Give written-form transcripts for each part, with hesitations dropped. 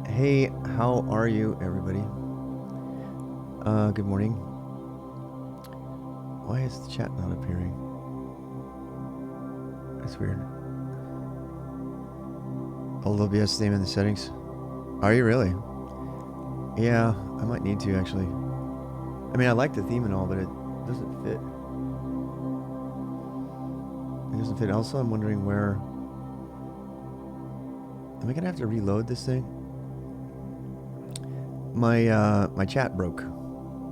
Hey, how are you, everybody? Good morning. Why is the chat not appearing? That's weird. Old OBS name in the settings. Are you really? Yeah, I might need to actually. I mean, I like the theme and all, but it doesn't fit. It doesn't fit. Also, I'm wondering where. Am I gonna have to reload this thing? My chat broke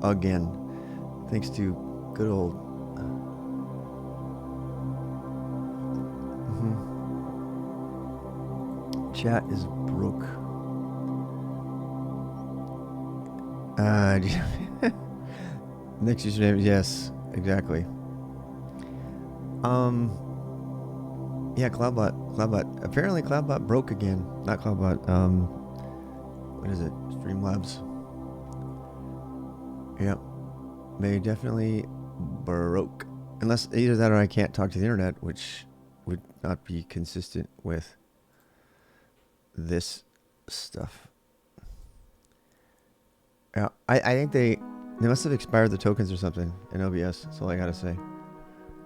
again, thanks to good old. Chat is broke. Next username, yes, exactly. Yeah, Cloudbot. Apparently, Cloudbot broke again. Not Cloudbot. What is it? Streamlabs. Yep. They definitely broke. Unless either that or I can't talk to the internet, which would not be consistent with this stuff. Yeah, I think they must have expired the tokens or something in OBS. That's all I gotta say.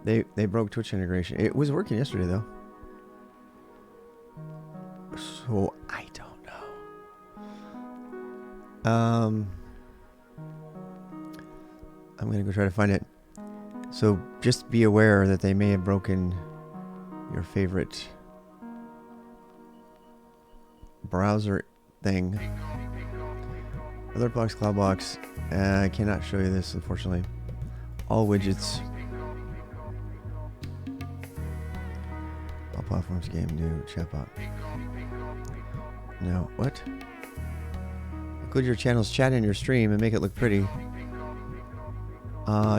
They broke Twitch integration. It was working yesterday though. So I don't know. I'm gonna go try to find it. So just be aware that they may have broken your favorite browser thing. Alertbox, Cloudbox. I cannot show you this, unfortunately. All widgets. All platforms, game, new, chatbot. No, what? Include your channel's chat in your stream and make it look pretty.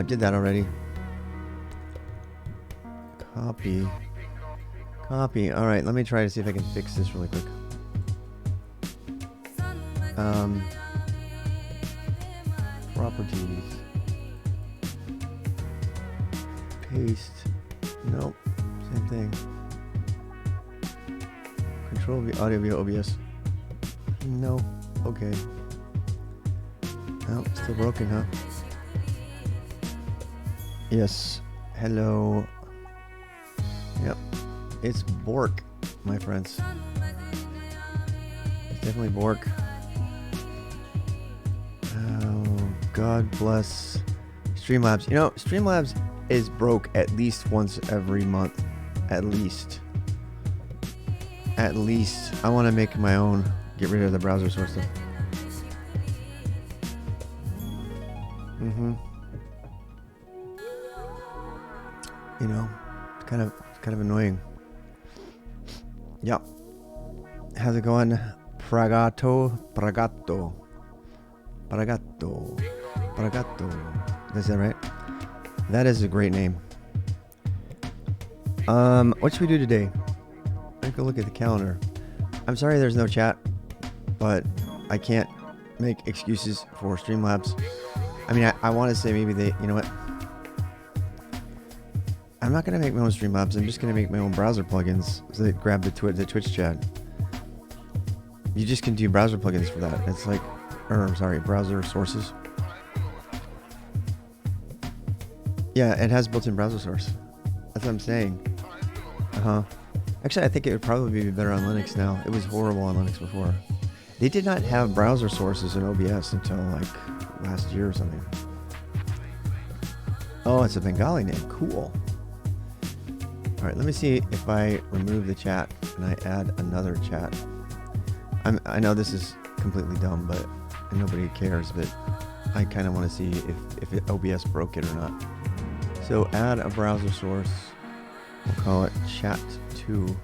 Did that already. Copy. Copy. Alright, let me try to see if I can fix this really quick. Properties. Paste. Nope. Same thing. Control V audio via OBS. No. Okay. Oh, still broken, huh? Yes. Hello. Yep. It's Bork, my friends. It's definitely Bork. Oh, God bless Streamlabs. You know, Streamlabs is broke at least once every month. At least. At least. I want to make my own. Get rid of the browser source stuff. You know, it's kind of annoying. Yep. How's it going? Pragato. Is that right? That is a great name. What should we do today? Let's go look at the calendar. I'm sorry there's no chat, but I can't make excuses for Streamlabs. I mean, I want to say maybe they, you know what? I'm not going to make my own Streamlabs. I'm just going to make my own browser plugins so that grab the Twitch chat. You just can do browser plugins for that. It's like, browser sources. Yeah, it has built-in browser source. That's what I'm saying. Actually, I think it would probably be better on Linux now. It was horrible on Linux before. They did not have browser sources in OBS until like last year or something. Oh, it's a Bengali name. Cool. All right, let me see if I remove the chat and I add another chat. I know this is completely dumb, but nobody cares, but I kind of want to see if OBS broke it or not. So add a browser source. We'll call it chat2.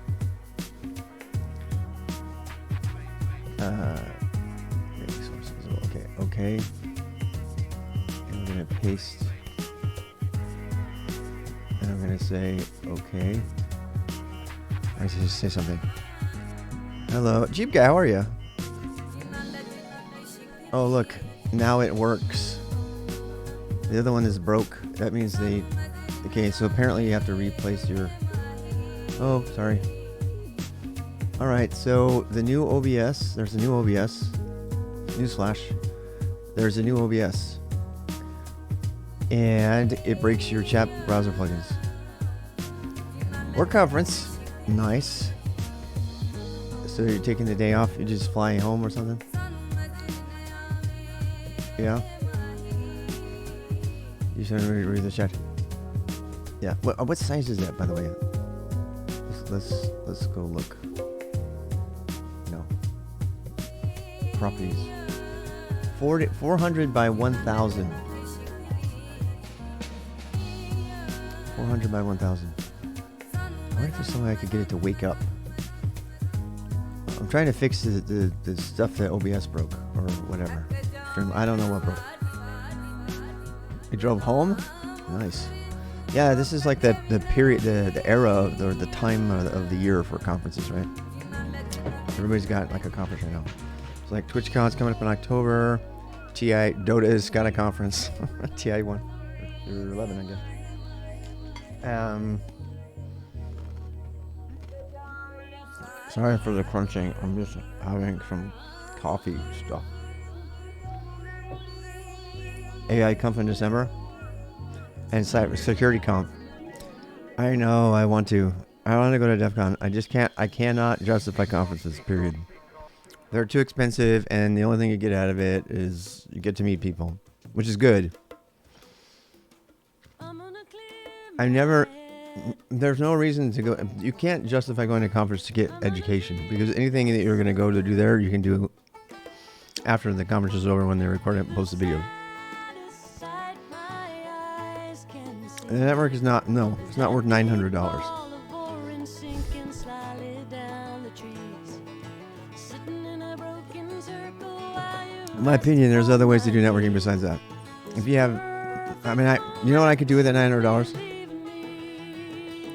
Okay. And I'm going to paste. And I'm going to say, okay. I should just say something. Hello. Jeep guy, how are you? Oh, look. Now it works. The other one is broke. That means they... Okay, so apparently you have to replace your... Oh, sorry. All right, so the new OBS, there's a new OBS. Newsflash, there's a new OBS. And it breaks your chat browser plugins. Work conference, nice. So you're taking the day off, you're just flying home or something? Yeah. You should read the chat. Yeah. What size is that, by the way? Let's go look. No. Properties. 400 by 1,000. 400 by 1,000. I wonder if there's some way I could get it to wake up. I'm trying to fix the stuff that OBS broke or whatever. I don't know what broke. You drove home? Nice. Yeah, this is like the period, the era or the time of the year for conferences, right? Everybody's got like a conference right now. It's like TwitchCon's coming up in October. Dota has got a conference. TI 1 or 11, I guess. Sorry for the crunching. I'm just having some coffee stuff. AI Conf in December and Security Conf. I know I want to go to DEF CON. I just can't. I cannot justify conferences, period. They're too expensive, and the only thing you get out of it is you get to meet people, which is good. There's no reason to go. You can't justify going to a conference to get education, because anything that you're going to go to do there, you can do after the conference is over when they record it and post the video. The network is not, no, it's not worth $900. In my opinion, there's other ways to do networking besides that. If you have, you know what I could do with that $900?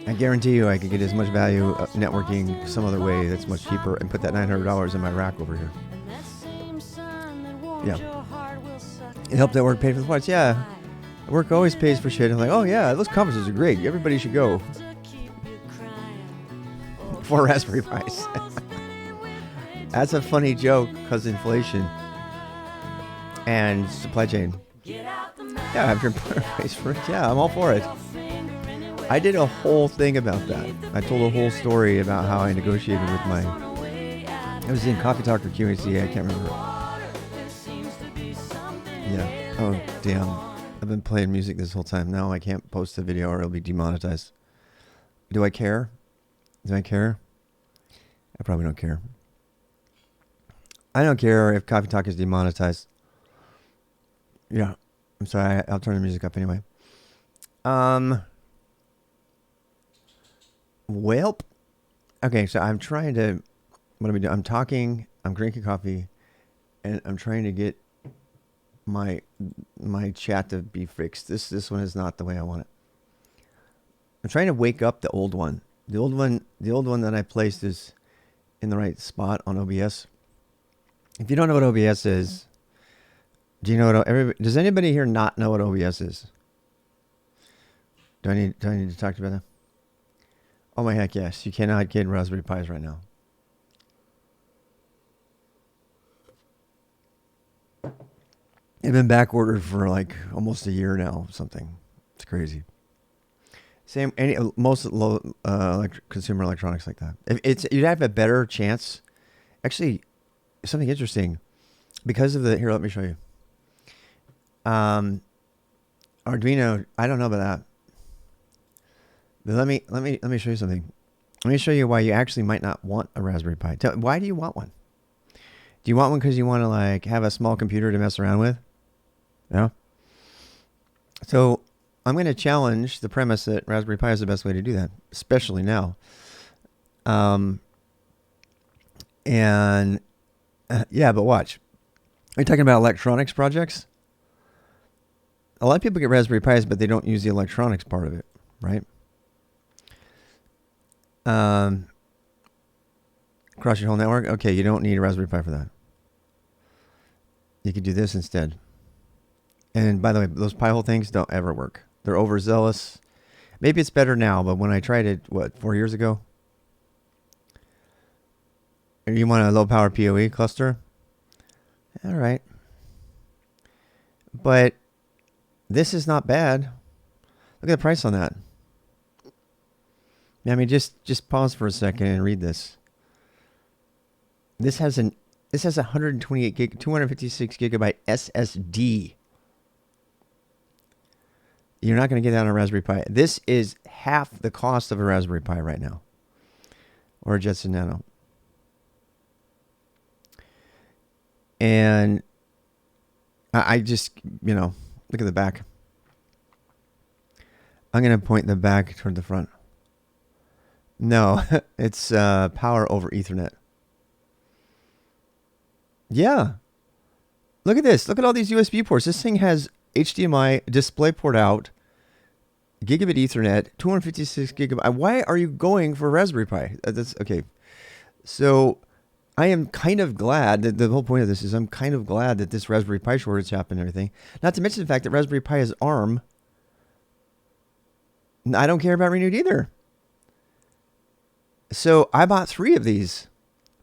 I guarantee you I could get as much value networking some other way that's much cheaper and put that $900 in my rack over here. Yeah. It helped that work pay for the parts. Yeah. Work always pays for shit. I'm like, oh yeah, those conferences are great. Everybody should go. For Raspberry Pis. That's a funny joke because inflation and supply chain. Yeah, after pays for it. Yeah, I'm all for it. I did a whole thing about that. I told a whole story about how I negotiated with my... I was in Coffee Talk or QAC, I can't remember. Yeah. Oh, damn. I've been playing music this whole time. Now I can't post the video or it'll be demonetized. Do I care? Do I care? I probably don't care. I don't care if Coffee Talk is demonetized. Yeah. I'm sorry. I'll turn the music up anyway. Welp. Okay, so I'm trying to... What am I doing? I'm talking. I'm drinking coffee. And I'm trying to get my chat to be fixed. This one is not the way I want it. I'm trying to wake up the old one. The old one that I placed is in the right spot on OBS. If you don't know what OBS is, do you know what? Does anybody here not know what OBS is? Do I need to talk to you about that? Oh my heck yes! You cannot get Raspberry Pis right now. They've been back ordered for like almost a year now. Something. It's crazy. Same. Most low consumer electronics like that. You'd have a better chance. Actually, something interesting because of the here. Let me show you. Arduino. I don't know about that. But let me show you something. Let me show you why you actually might not want a Raspberry Pi. Why do you want one? Do you want one because you want to like have a small computer to mess around with? No. So I'm going to challenge the premise that Raspberry Pi is the best way to do that, especially now. Yeah, but watch. Are you talking about electronics projects? A lot of people get Raspberry Pis, but they don't use the electronics part of it, right? Across your whole network? Okay, you don't need a Raspberry Pi for that. You could do this instead. And by the way, those Pi-hole things don't ever work. They're overzealous. Maybe it's better now, but when I tried it, 4 years ago? You want a low power PoE cluster? All right. But this is not bad. Look at the price on that. I mean, just pause for a second and read this. This has a 128 gig, 256 gigabyte SSD. You're not going to get that on a Raspberry Pi. This is half the cost of a Raspberry Pi right now, or a Jetson Nano. And I just, look at the back. I'm going to point the back toward the front. No, it's power over Ethernet. Yeah. Look at this. Look at all these USB ports. This thing has HDMI, DisplayPort out, gigabit Ethernet, 256 gigabyte. Why are you going for Raspberry Pi? That's okay. So I am kind of glad that the whole point of this is I'm kind of glad that this Raspberry Pi shortage happened and everything. Not to mention the fact that Raspberry Pi is ARM. I don't care about Renewed either. So I bought 3 of these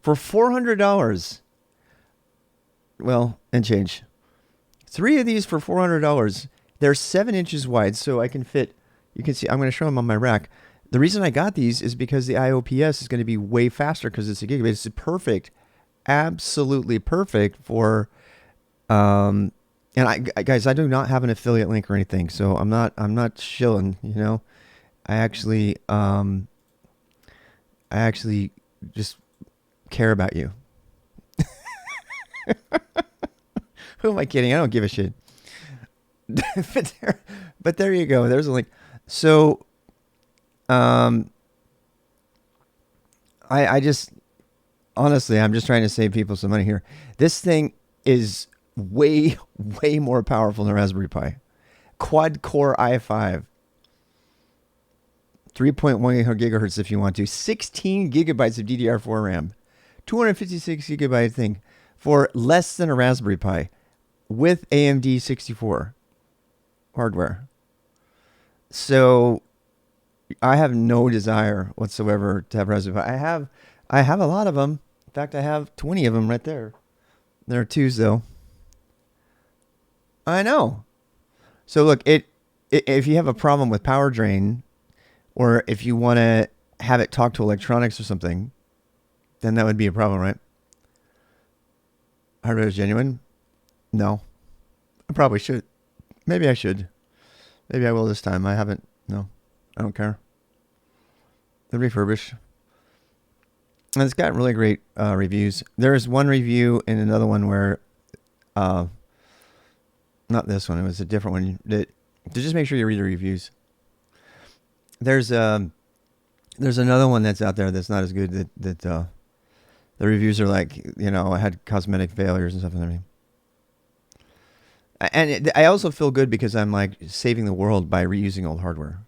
for $400. Well, and change. 3 of these for $400. They're 7 inches wide, so I can fit. You can see, I'm going to show them on my rack. The reason I got these is because the IOPS is going to be way faster because it's a gigabit. It's perfect, absolutely perfect for. And guys, I do not have an affiliate link or anything, so I'm not shilling. I actually just care about you. Who am I kidding? I don't give a shit. but there you go. There's a link. So, I just, honestly, I'm just trying to save people some money here. This thing is way, way more powerful than a Raspberry Pi. Quad core i5. 3.1 gigahertz if you want to. 16 gigabytes of DDR4 RAM. 256 gigabyte thing for less than a Raspberry Pi with AMD 64 hardware. So I have no desire whatsoever to have Raspberry Pi. I have a lot of them. In fact, I have 20 of them right there. There are 2s though. I know. So look, if you have a problem with power drain, or if you want to have it talk to electronics or something, then that would be a problem, right? Hardware is genuine? No. I probably should. Maybe I should. Maybe I will this time. I haven't. No. I don't care. They're refurbished. And it's got really great reviews. There's one review and another one where, not this one, it was a different one. To just make sure you read the reviews. There's another one that's out there that's not as good that the reviews are like, I had cosmetic failures and stuff and everything. And I also feel good because I'm like saving the world by reusing old hardware.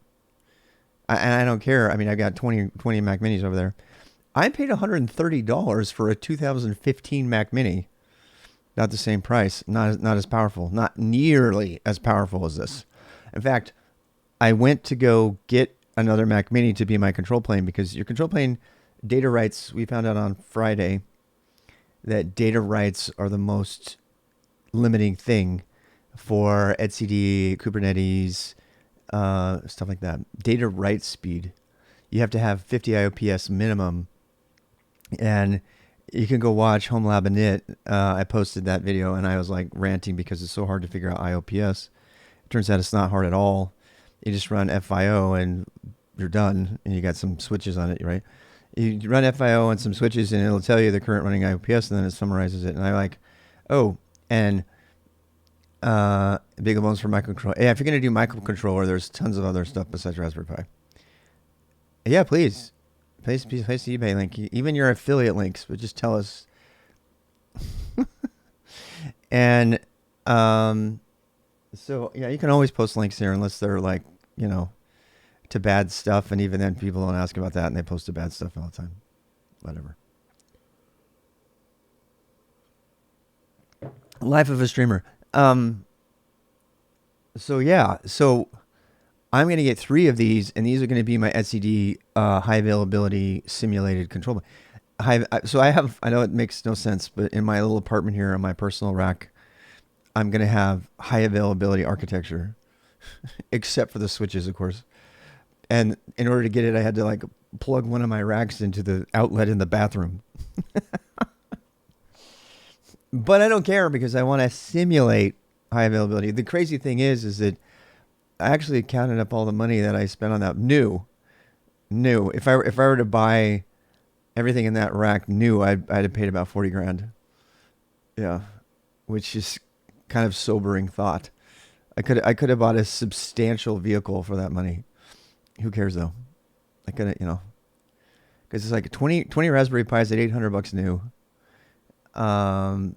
And I don't care. I mean, I got 20 Mac Minis over there. I paid $130 for a 2015 Mac Mini. Not the same price. Not as powerful. Not nearly as powerful as this. In fact, I went to go get another Mac Mini to be my control plane because your control plane data writes, we found out on Friday that data writes are the most limiting thing for etcd, Kubernetes, stuff like that. Data write speed. You have to have 50 IOPS minimum. And you can go watch homelab init. I posted that video and I was like ranting because it's so hard to figure out IOPS. It turns out it's not hard at all. You just run FIO and you're done. And you got some switches on it, right? You run FIO and some switches and it'll tell you the current running IOPS and then it summarizes it. And I'm like, oh, and big bones for microcontroller. Yeah, if you're going to do microcontroller, there's tons of other stuff besides Raspberry Pi. Yeah, please. Place the eBay link. Even your affiliate links, but just tell us. And so, yeah, you can always post links here unless they're like, to bad stuff. And even then, people don't ask about that and they post to bad stuff all the time. Whatever. Life of a streamer. So yeah, so I'm going to get 3 of these, and these are going to be my etcd high availability simulated control. So I know it makes no sense, but in my little apartment here on my personal rack, I'm going to have high availability architecture, except for the switches, of course. And in order to get it, I had to like plug one of my racks into the outlet in the bathroom. But I don't care because I want to simulate high availability. The crazy thing is that I actually counted up all the money that I spent on that new. If I were to buy everything in that rack new, I'd have paid about 40 grand. Yeah, which is kind of sobering thought. I could have bought a substantial vehicle for that money. Who cares though? I could have, because it's like 20 Raspberry Pis at $800 new. I'm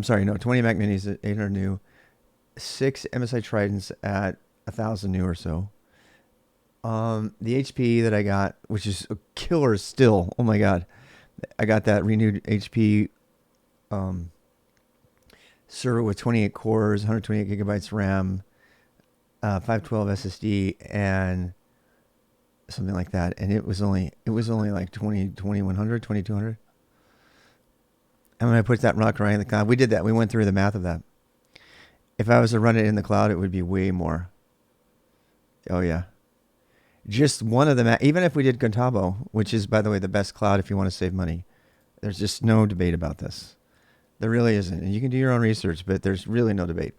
sorry, no, 20 Mac Minis at 800 new. 6 MSI Tridents at 1,000 new or so. The HP that I got, which is a killer still. Oh my god, I got that renewed HP server with 28 cores, 128 gigabytes RAM, 512 SSD, and something like that. And it was only like 2100, 2200. And when I put that rock right in the cloud, we did that. We went through the math of that. If I was to run it in the cloud, it would be way more. Oh yeah. Just one of them, even if we did Contabo, which is, by the way, the best cloud if you want to save money. There's just no debate about this. There really isn't. And you can do your own research, but there's really no debate.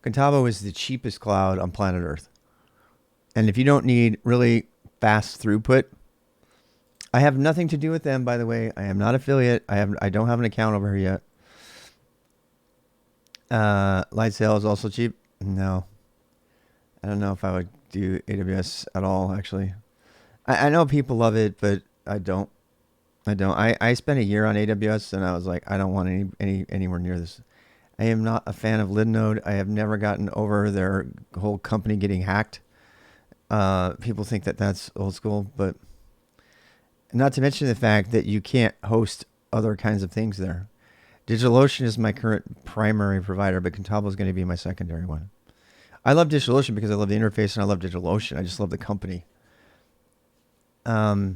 Contabo is the cheapest cloud on planet Earth. And if you don't need really fast throughput, I have nothing to do with them, by the way. I am not affiliate. I don't have an account over here yet. Lightsail is also cheap. No. I don't know if I would do AWS at all, actually. I know people love it, but I don't. I spent a year on AWS, and I was like, I don't want anywhere near this. I am not a fan of Linode. I have never gotten over their whole company getting hacked. People think that that's old school, but not to mention the fact that you can't host other kinds of things there. DigitalOcean is my current primary provider, but Contabo is going to be my secondary one. I love DigitalOcean because I love the interface and I love DigitalOcean. I just love the company. I know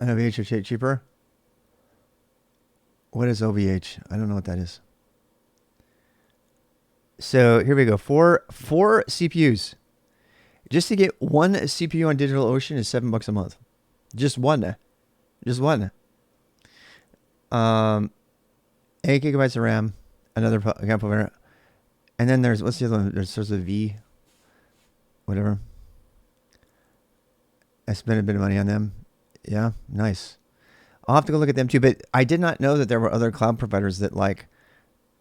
OVH is cheaper. What is OVH? I don't know what that is. So here we go. Four CPUs. Just to get one CPU on DigitalOcean is $7 a month. Just one. 8 gigabytes of RAM. Another account provider. And then what's the other one? There's a V. Whatever. I spent a bit of money on them. Yeah, nice. I'll have to go look at them too. But I did not know that there were other cloud providers that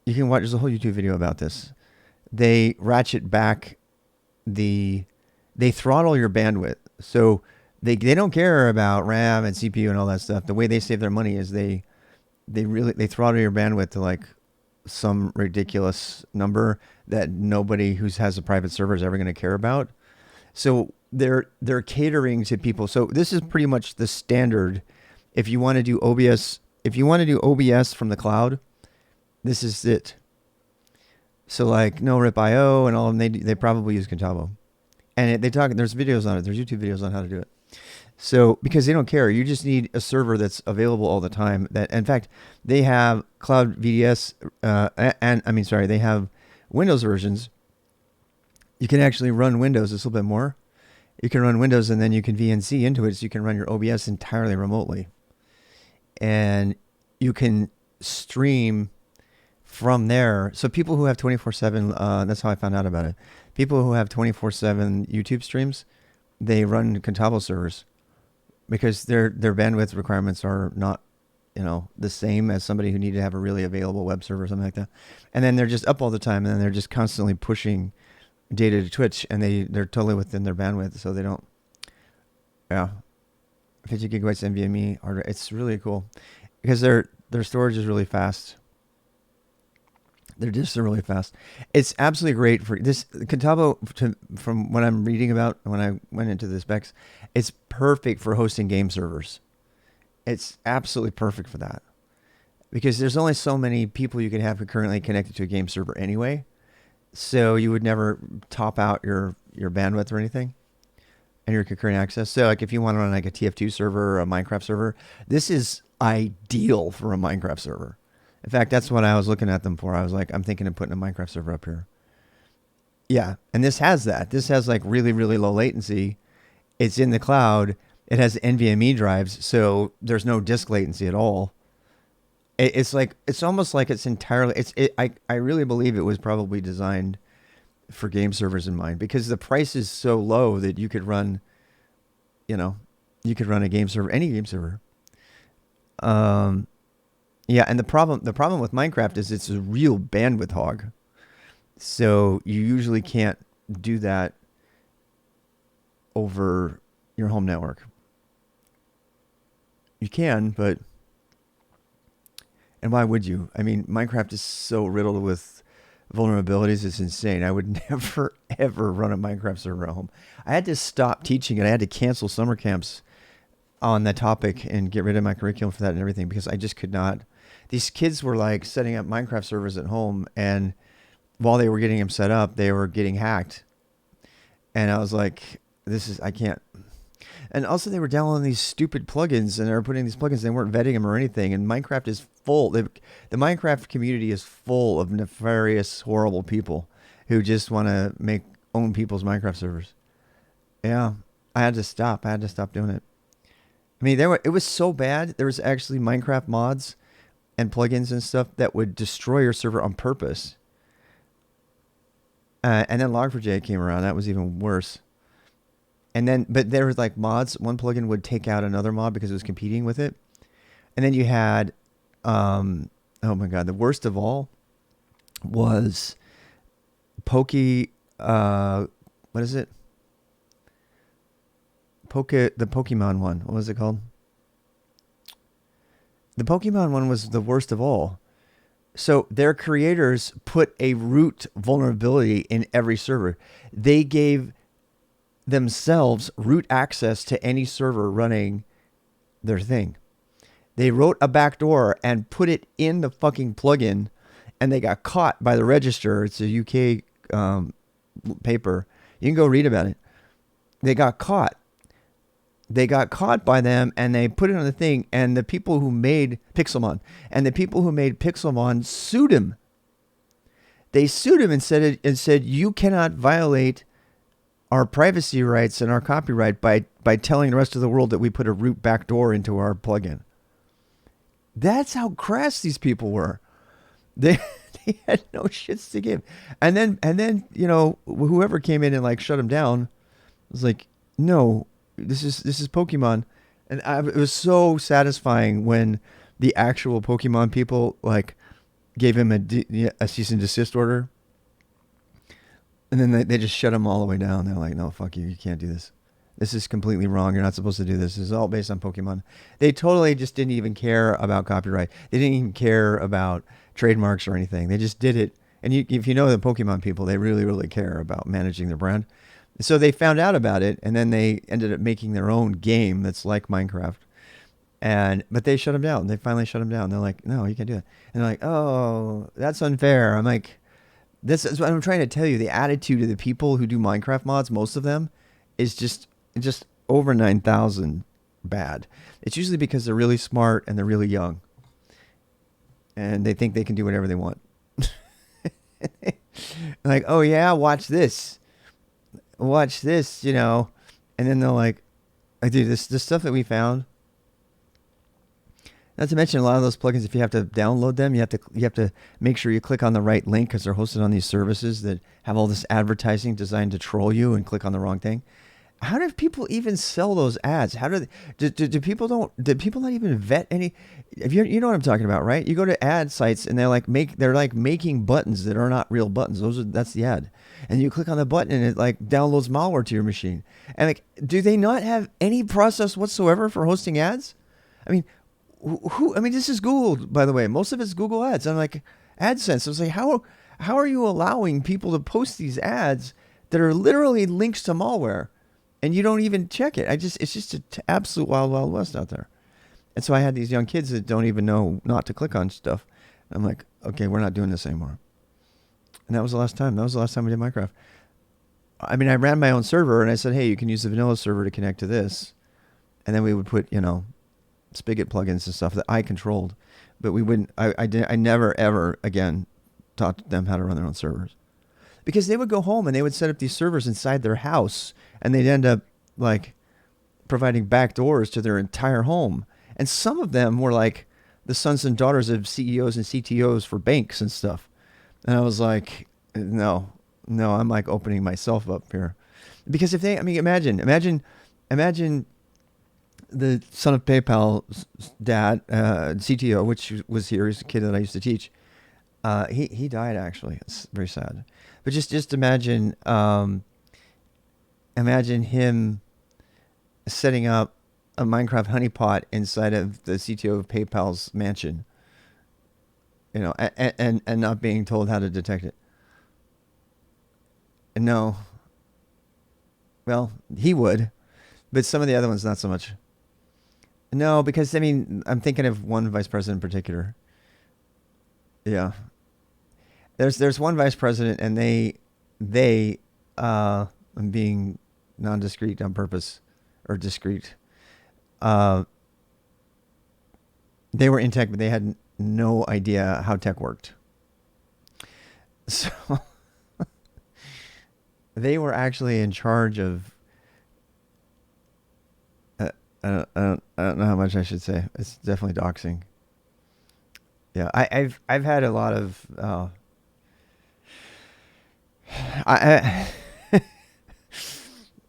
you can watch. There's a whole YouTube video about this. They ratchet back they throttle your bandwidth. So they don't care about RAM and CPU and all that stuff. The way they save their money is they throttle your bandwidth to some ridiculous number that nobody who has a private server is ever going to care about. So they're catering to people. So this is pretty much the standard. If you want to do OBS, from the cloud, this is it. So no rip.io and all of them, they probably use Contabo. And there's videos on it. There's YouTube videos on how to do it. So because they don't care, you just need a server that's available all the time. That, in fact, they have Cloud VDS, they have Windows versions. You can actually run Windows a little bit more. You can run Windows and then you can VNC into it, so you can run your OBS entirely remotely. And you can stream from there. So people who have 24/7, that's how I found out about it. People who have 24/7 YouTube streams, they run Contabo servers because their bandwidth requirements are not, the same as somebody who needed to have a really available web server or something like that. And then they're just up all the time, and then they're just constantly pushing data to Twitch, and they're totally within their bandwidth, so they don't. Yeah, 50 gigabytes NVMe hardware. It's really cool because their storage is really fast. Their disks are really fast. It's absolutely great for this Contabo. From what I'm reading about when I went into the specs, it's perfect for hosting game servers. It's absolutely perfect for that because there's only so many people you can have concurrently connected to a game server anyway. So you would never top out your bandwidth or anything. and your concurrent access. So like if you want to run like a TF2 server or a Minecraft server, this is ideal for a Minecraft server. In fact, that's what I was looking at them for. I was like, I'm thinking of putting a Minecraft server up here. Yeah, and this has that. This has like really, really low latency. It's in the cloud. It has NVMe drives, so there's no disk latency at all. It's like, it's almost like it's entirely, I really believe it was probably designed for game servers in mind, because the price is so low that you could run, you could run a game server, any game server. Yeah, and the problem with Minecraft is it's a real bandwidth hog. So you usually can't do that over your home network. You can, but, and why would you? I mean, Minecraft is so riddled with vulnerabilities, it's insane. I would never, ever run a Minecraft server at home. I had to stop teaching it. I had to cancel summer camps on that topic and get rid of my curriculum for that and everything, because I just could not. These kids were like setting up Minecraft servers at home, and while they were getting them set up, they were getting hacked. And I was like, I can't. And also they were downloading these stupid plugins, and they were putting these plugins, they weren't vetting them or anything. And Minecraft is full. The Minecraft community is full of nefarious, horrible people who just want to own people's Minecraft servers. Yeah, I had to stop. Doing it. I mean, it was so bad. There was actually Minecraft mods and plugins and stuff that would destroy your server on purpose. And then Log4j came around. That was even worse. And then, but there was like mods. One plugin would take out another mod because it was competing with it. And then you had, oh my God, the worst of all was what is it? The Pokemon one. What was it called? The Pokemon one was the worst of all. So their creators put a root vulnerability in every server. They gave themselves root access to any server running their thing. They wrote a backdoor and put it in the fucking plugin, and they got caught by the Register. It's a UK paper. You can go read about it. They got caught. They got caught by them, and they put it on the thing, and the people who made Pixelmon sued him. They sued him and said, you cannot violate our privacy rights and our copyright by telling the rest of the world that we put a root backdoor into our plugin. That's how crass these people were. They had no shits to give. And then whoever came in and like shut them down was like, no, this is Pokemon. And it was so satisfying when the actual Pokemon people like gave him a cease and desist order. And then they just shut him all the way down. They're like, no, fuck you. You can't do this. This is completely wrong. You're not supposed to do this. This is all based on Pokemon. They totally just didn't even care about copyright. They didn't even care about trademarks or anything. They just did it. And if you know the Pokemon people, they really, really care about managing their brand. So they found out about it, and then they ended up making their own game that's like Minecraft. But they shut them down. They finally shut them down. They're like, no, you can't do that. And they're like, oh, that's unfair. I'm like, this is what I'm trying to tell you. The attitude of the people who do Minecraft mods, most of them, is just over 9,000 bad. It's usually because they're really smart and they're really young. And they think they can do whatever they want. Like, oh yeah, watch this. And then they're like, dude, this stuff that we found. Not to mention a lot of those plugins, if you have to download them, you have to make sure you click on the right link because they're hosted on these services that have all this advertising designed to troll you and click on the wrong thing. How do people even sell those ads? How do people not even vet any? If you know what I'm talking about, right? You go to ad sites and they're like making buttons that are not real buttons. That's the ad, and you click on the button and it like downloads malware to your machine. And like, do they not have any process whatsoever for hosting ads? I mean, this is Google, by the way. Most of it's Google ads. I'm like, AdSense. I was like, how are you allowing people to post these ads that are literally links to malware? And you don't even check it. It's just an absolute wild, wild west out there. And so I had these young kids that don't even know not to click on stuff. And I'm like, okay, we're not doing this anymore. And that was the last time. That was the last time we did Minecraft. I mean, I ran my own server and I said, hey, you can use the vanilla server to connect to this. And then we would put, Spigot plugins and stuff that I controlled. But we wouldn't, I never, ever again taught them how to run their own servers. Because they would go home and they would set up these servers inside their house and they'd end up like providing backdoors to their entire home. And some of them were like the sons and daughters of CEOs and CTOs for banks and stuff. And I was like, no, I'm like opening myself up here. Because if they, I mean, imagine the son of PayPal's dad, CTO, which was here, he's a kid that I used to teach. He died actually. It's very sad. But just imagine him setting up a Minecraft honeypot inside of the CTO of PayPal's mansion, and not being told how to detect it. No. Well, he would, but some of the other ones not so much. No, because I mean, I'm thinking of one vice president in particular. Yeah. There's one vice president, and I'm being non-discreet on purpose, or discreet. They were in tech, but they had no idea how tech worked. So they were actually in charge of. I don't know how much I should say. It's definitely doxing. Yeah, I've had a lot of.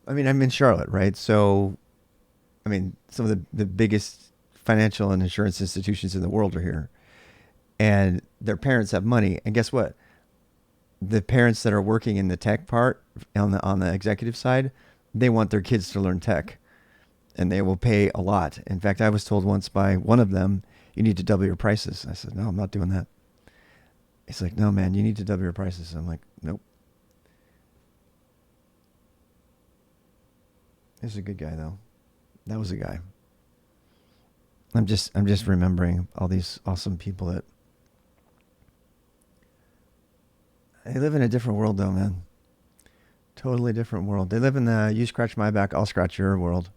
I mean, I'm in Charlotte, right? So, I mean, some of the biggest financial and insurance institutions in the world are here. And their parents have money. And guess what? The parents that are working in the tech part, on the executive side, they want their kids to learn tech. And they will pay a lot. In fact, I was told once by one of them, you need to double your prices. I said, no, I'm not doing that. He's like, no, man, you need to double your prices. I'm like, nope. He's a good guy, though. That was a guy. I'm just remembering all these awesome people that they live in a different world, though, man. Totally different world. They live in the you scratch my back, I'll scratch your world.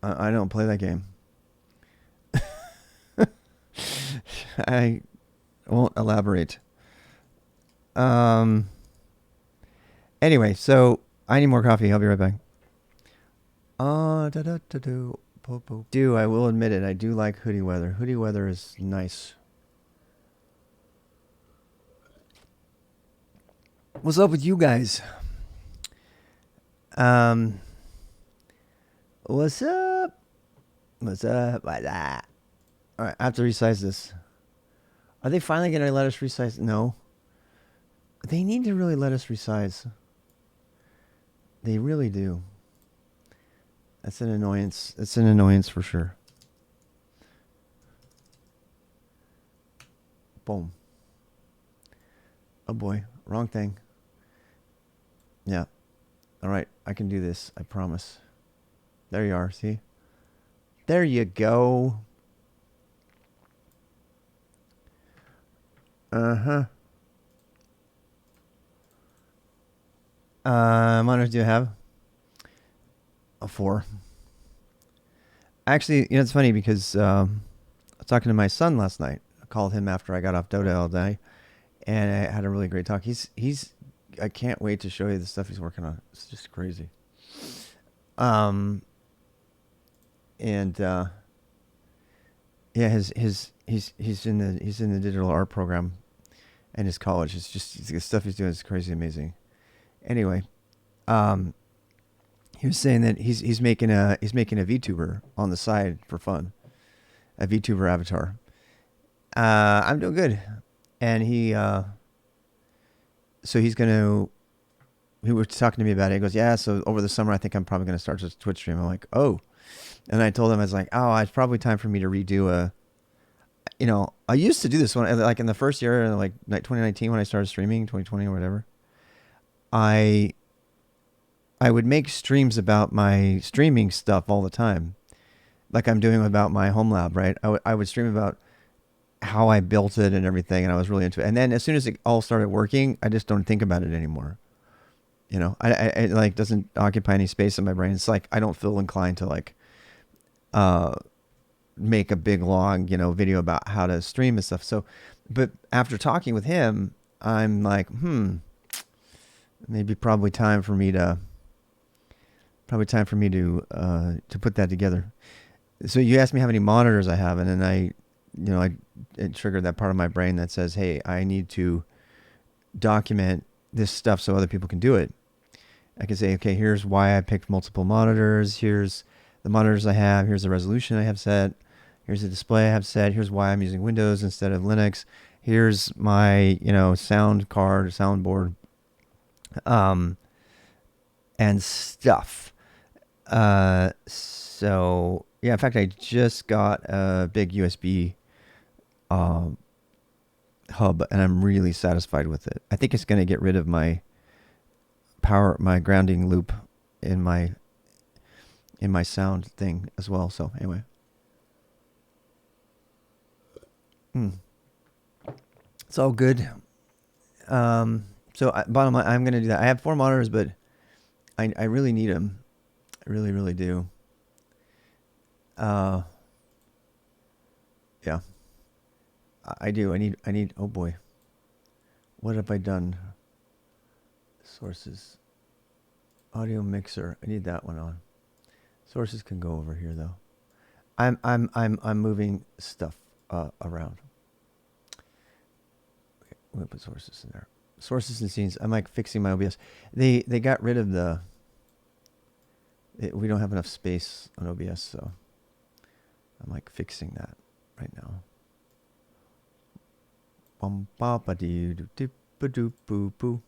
I don't play that game. I won't elaborate. Anyway, so I need more coffee. I'll be right back. I will admit it. I do like hoodie weather. Hoodie weather is nice. What's up with you guys? What's up? What's up? What's up? All right, I have to resize this. Are they finally going to let us resize? No. They need to really let us resize. They really do. That's an annoyance. It's an annoyance for sure. Boom. Oh boy, wrong thing. Yeah. All right, I can do this. I promise. There you are, see? There you go. Uh-huh. Monitors do you have? A 4. Actually, it's funny because I was talking to my son last night. I called him after I got off Dota all day, and I had a really great talk. I can't wait to show you the stuff he's working on. It's just crazy. Yeah, he's in the digital art program, and his college. It's just the stuff he's doing is crazy amazing. Anyway, he was saying that he's making a VTuber on the side for fun, a VTuber avatar. I'm doing good, and he was talking to me about it. He goes, yeah, so over the summer I think I'm probably going to start a Twitch stream. I'm like, oh. And I told him, I was like, oh, it's probably time for me to redo I used to do this one, like in the first year, like 2019 when I started streaming, 2020 or whatever. I would make streams about my streaming stuff all the time. Like I'm doing about my homelab, right? I would stream about how I built it and everything, and I was really into it. And then as soon as it all started working, I just don't think about it anymore. You know, it like doesn't occupy any space in my brain. It's like I don't feel inclined to like make a big long, you know, video about how to stream and stuff. So, but after talking with him, I'm like, maybe probably time for me to put that together. So you asked me how many monitors I have, and then it triggered that part of my brain that says, hey, I need to document this stuff so other people can do it. I can say, okay, here's why I picked multiple monitors. Here's the monitors I have. Here's the resolution I have set. Here's the display I have set. Here's why I'm using Windows instead of Linux. Here's my, sound card, soundboard, and stuff. So yeah, in fact, I just got a big USB hub, and I'm really satisfied with it. I think it's going to get rid of my grounding loop in my sound thing as well. So anyway, it's all good. So bottom line, I'm going to do that. I have 4 monitors, but I really need them. I really, really do. Yeah, I do. I need, oh boy. What have I done? Sources. Audio mixer. I need that one on. Sources can go over here though. I'm moving stuff around. Okay, I'm gonna put sources in there. Sources and scenes. I'm like fixing my OBS. They got rid of we don't have enough space on OBS, so I'm like fixing that right now. Bum ba ba doo doo doo ba doo boo boo.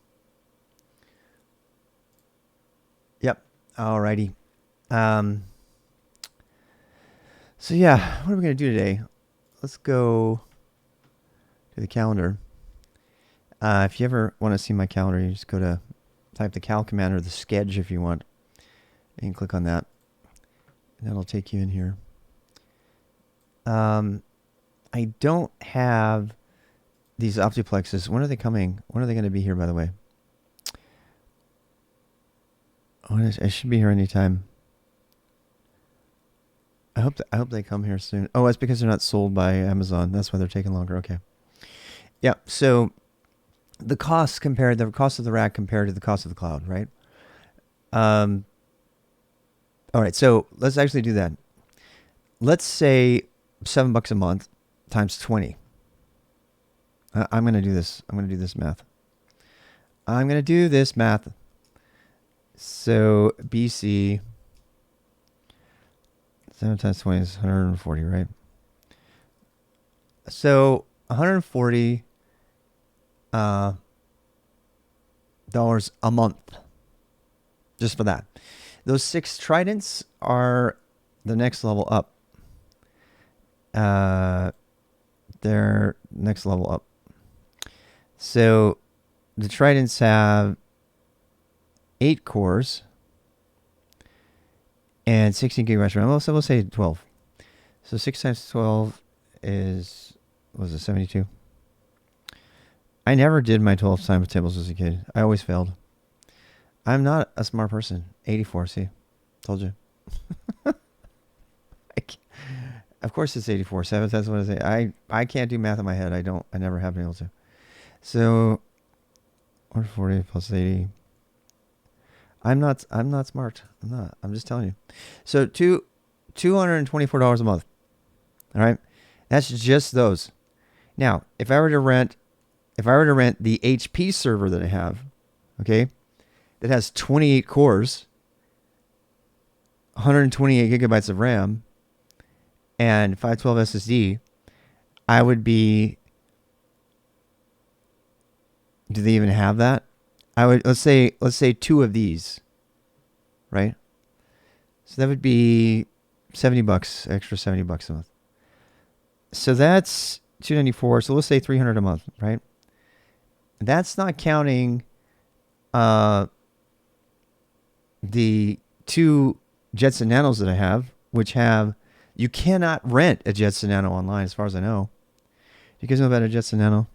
Yep. Alrighty. So yeah, what are we gonna do today? Let's go to the calendar. If you ever want to see my calendar, you just type the cal command or the sketch if you want. And you can click on that. And that'll take you in here. I don't have these optiplexes. When are they coming? When are they going to be here, by the way? I should be here anytime. I hope they come here soon. Oh, it's because they're not sold by Amazon. That's why they're taking longer. Okay. Yeah. So the cost of the rack compared to the cost of the cloud, right? All right. So let's actually do that. Let's say $7 a month times 20. I'm going to do this. I'm going to do this math. So BC 7 times 20 is 140, right? So $140 dollars a month just for that. Those 6 Tridents are the next level up. They're next level up. So the Tridents have 8 cores and 16 gigabytes RAM. So we'll say 12. So 6 times 12 was it 72? I never did my 12 times tables as a kid. I always failed. I'm not a smart person. 84, see? Told you. Of course it's 84. 7 times what I say. I can't do math in my head. I never have been able to. So 140 plus 80. I'm not smart. I'm not. I'm just telling you. So $224 a month. All right. That's just those. Now, if I were to rent the HP server that I have, okay, that has 28 cores, 128 gigabytes of RAM, and 512 SSD, I would be. Do they even have that? Let's say 2 of these, right? So that would be $70, extra $70 a month. So that's $294. So let's say $300 a month, right? That's not counting the 2 Jetson Nanos that I have, which you cannot rent a Jetson Nano online, as far as I know. Do you guys know about a Jetson Nano?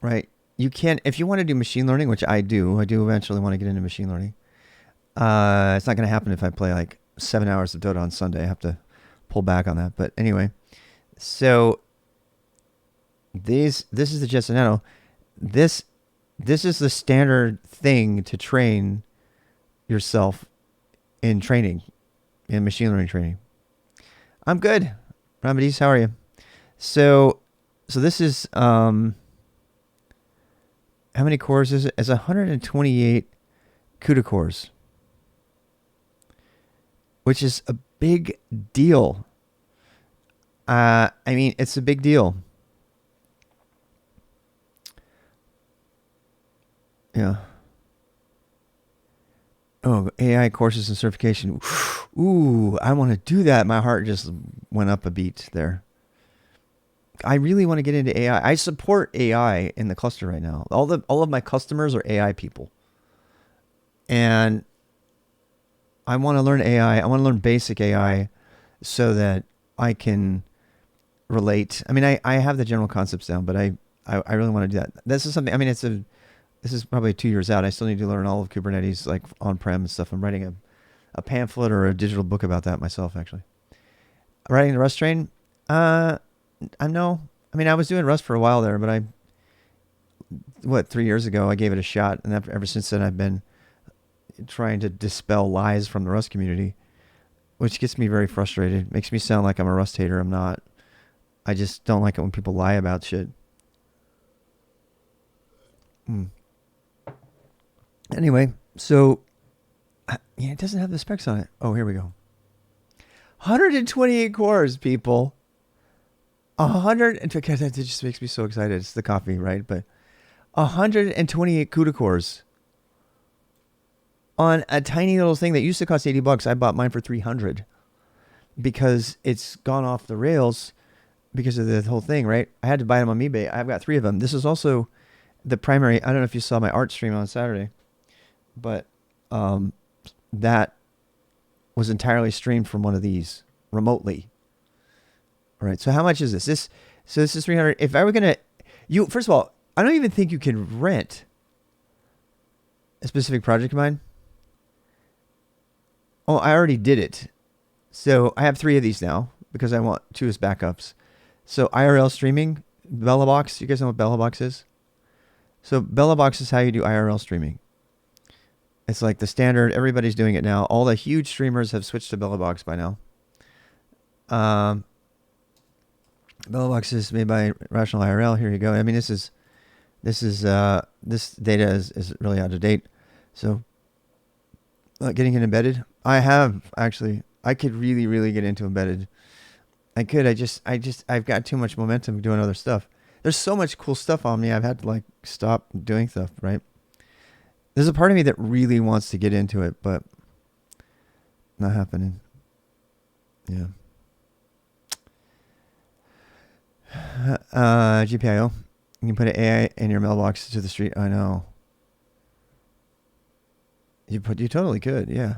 right? You can, if you want to do machine learning, which I do eventually want to get into machine learning. It's not going to happen if I play like 7 hours of Dota on Sunday. I have to pull back on that. But anyway, so this is the Jetson Nano. This is the standard thing to train yourself in training, in machine learning training. I'm good. Remedies, how are you? So this is how many cores is it? It's 128 CUDA cores, which is a big deal. I mean, it's a big deal. Yeah. Oh, AI courses and certification. Ooh, I want to do that. My heart just went up a beat there. I really want to get into AI. I support AI in the cluster right now. All of my customers are AI people. And I want to learn AI. I want to learn basic AI so that I can relate. I mean, I have the general concepts down, but I really want to do that. This is something, I mean, this is probably 2 years out. I still need to learn all of Kubernetes, like on-prem and stuff. I'm writing a pamphlet or a digital book about that myself, actually. Writing the Rust train, I mean, I was doing Rust for a while there, but 3 years ago, I gave it a shot. And ever since then, I've been trying to dispel lies from the Rust community, which gets me very frustrated. Makes me sound like I'm a Rust hater. I'm not. I just don't like it when people lie about shit. Anyway, so yeah, it doesn't have the specs on it. Oh, here we go. 128 cores, people. 100, and that just makes me so excited. It's the coffee, right? But 128 CUDA cores on a tiny little thing that used to cost $80. I bought mine for $300 because it's gone off the rails because of the whole thing, right? I had to buy them on eBay. I've got 3 of them. This is also the primary. I don't know if you saw my art stream on Saturday, but that was entirely streamed from one of these remotely. All right. So how much is this? This is 300. If I were going to, first of all, I don't even think you can rent a specific project of mine. Oh, I already did it. So I have 3 of these now because I want 2 as backups. So IRL streaming, BellaBox. You guys know what BellaBox is? So BellaBox is how you do IRL streaming. It's like the standard. Everybody's doing it now. All the huge streamers have switched to BellaBox by now. BellaBox is made by Rational IRL. Here you go. I mean, this data is really out of date. So getting it embedded. I have actually. I could really, really get into embedded. I could. I've got too much momentum doing other stuff. There's so much cool stuff on me. I've had to like stop doing stuff, right? There's a part of me that really wants to get into it, but not happening. Yeah. GPIO. You can put an AI in your mailbox to the street. I know. You totally could, yeah.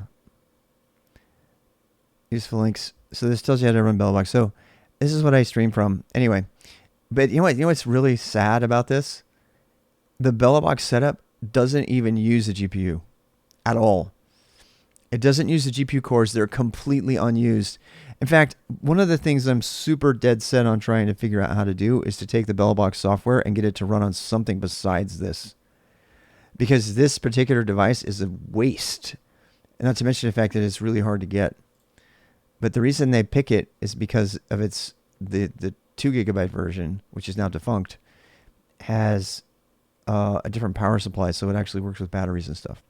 Useful links. So this tells you how to run BellaBox. So this is what I stream from. Anyway, but you know what? You know what's really sad about this? The BellaBox setup doesn't even use the GPU at all. It doesn't use the GPU cores. They're completely unused. In fact, one of the things I'm super dead set on trying to figure out how to do is to take the BellaBox software and get it to run on something besides this. Because this particular device is a waste. And not to mention the fact that it's really hard to get. But the reason they pick it is because of the 2 gigabyte version, which is now defunct, has a different power supply, so it actually works with batteries and stuff.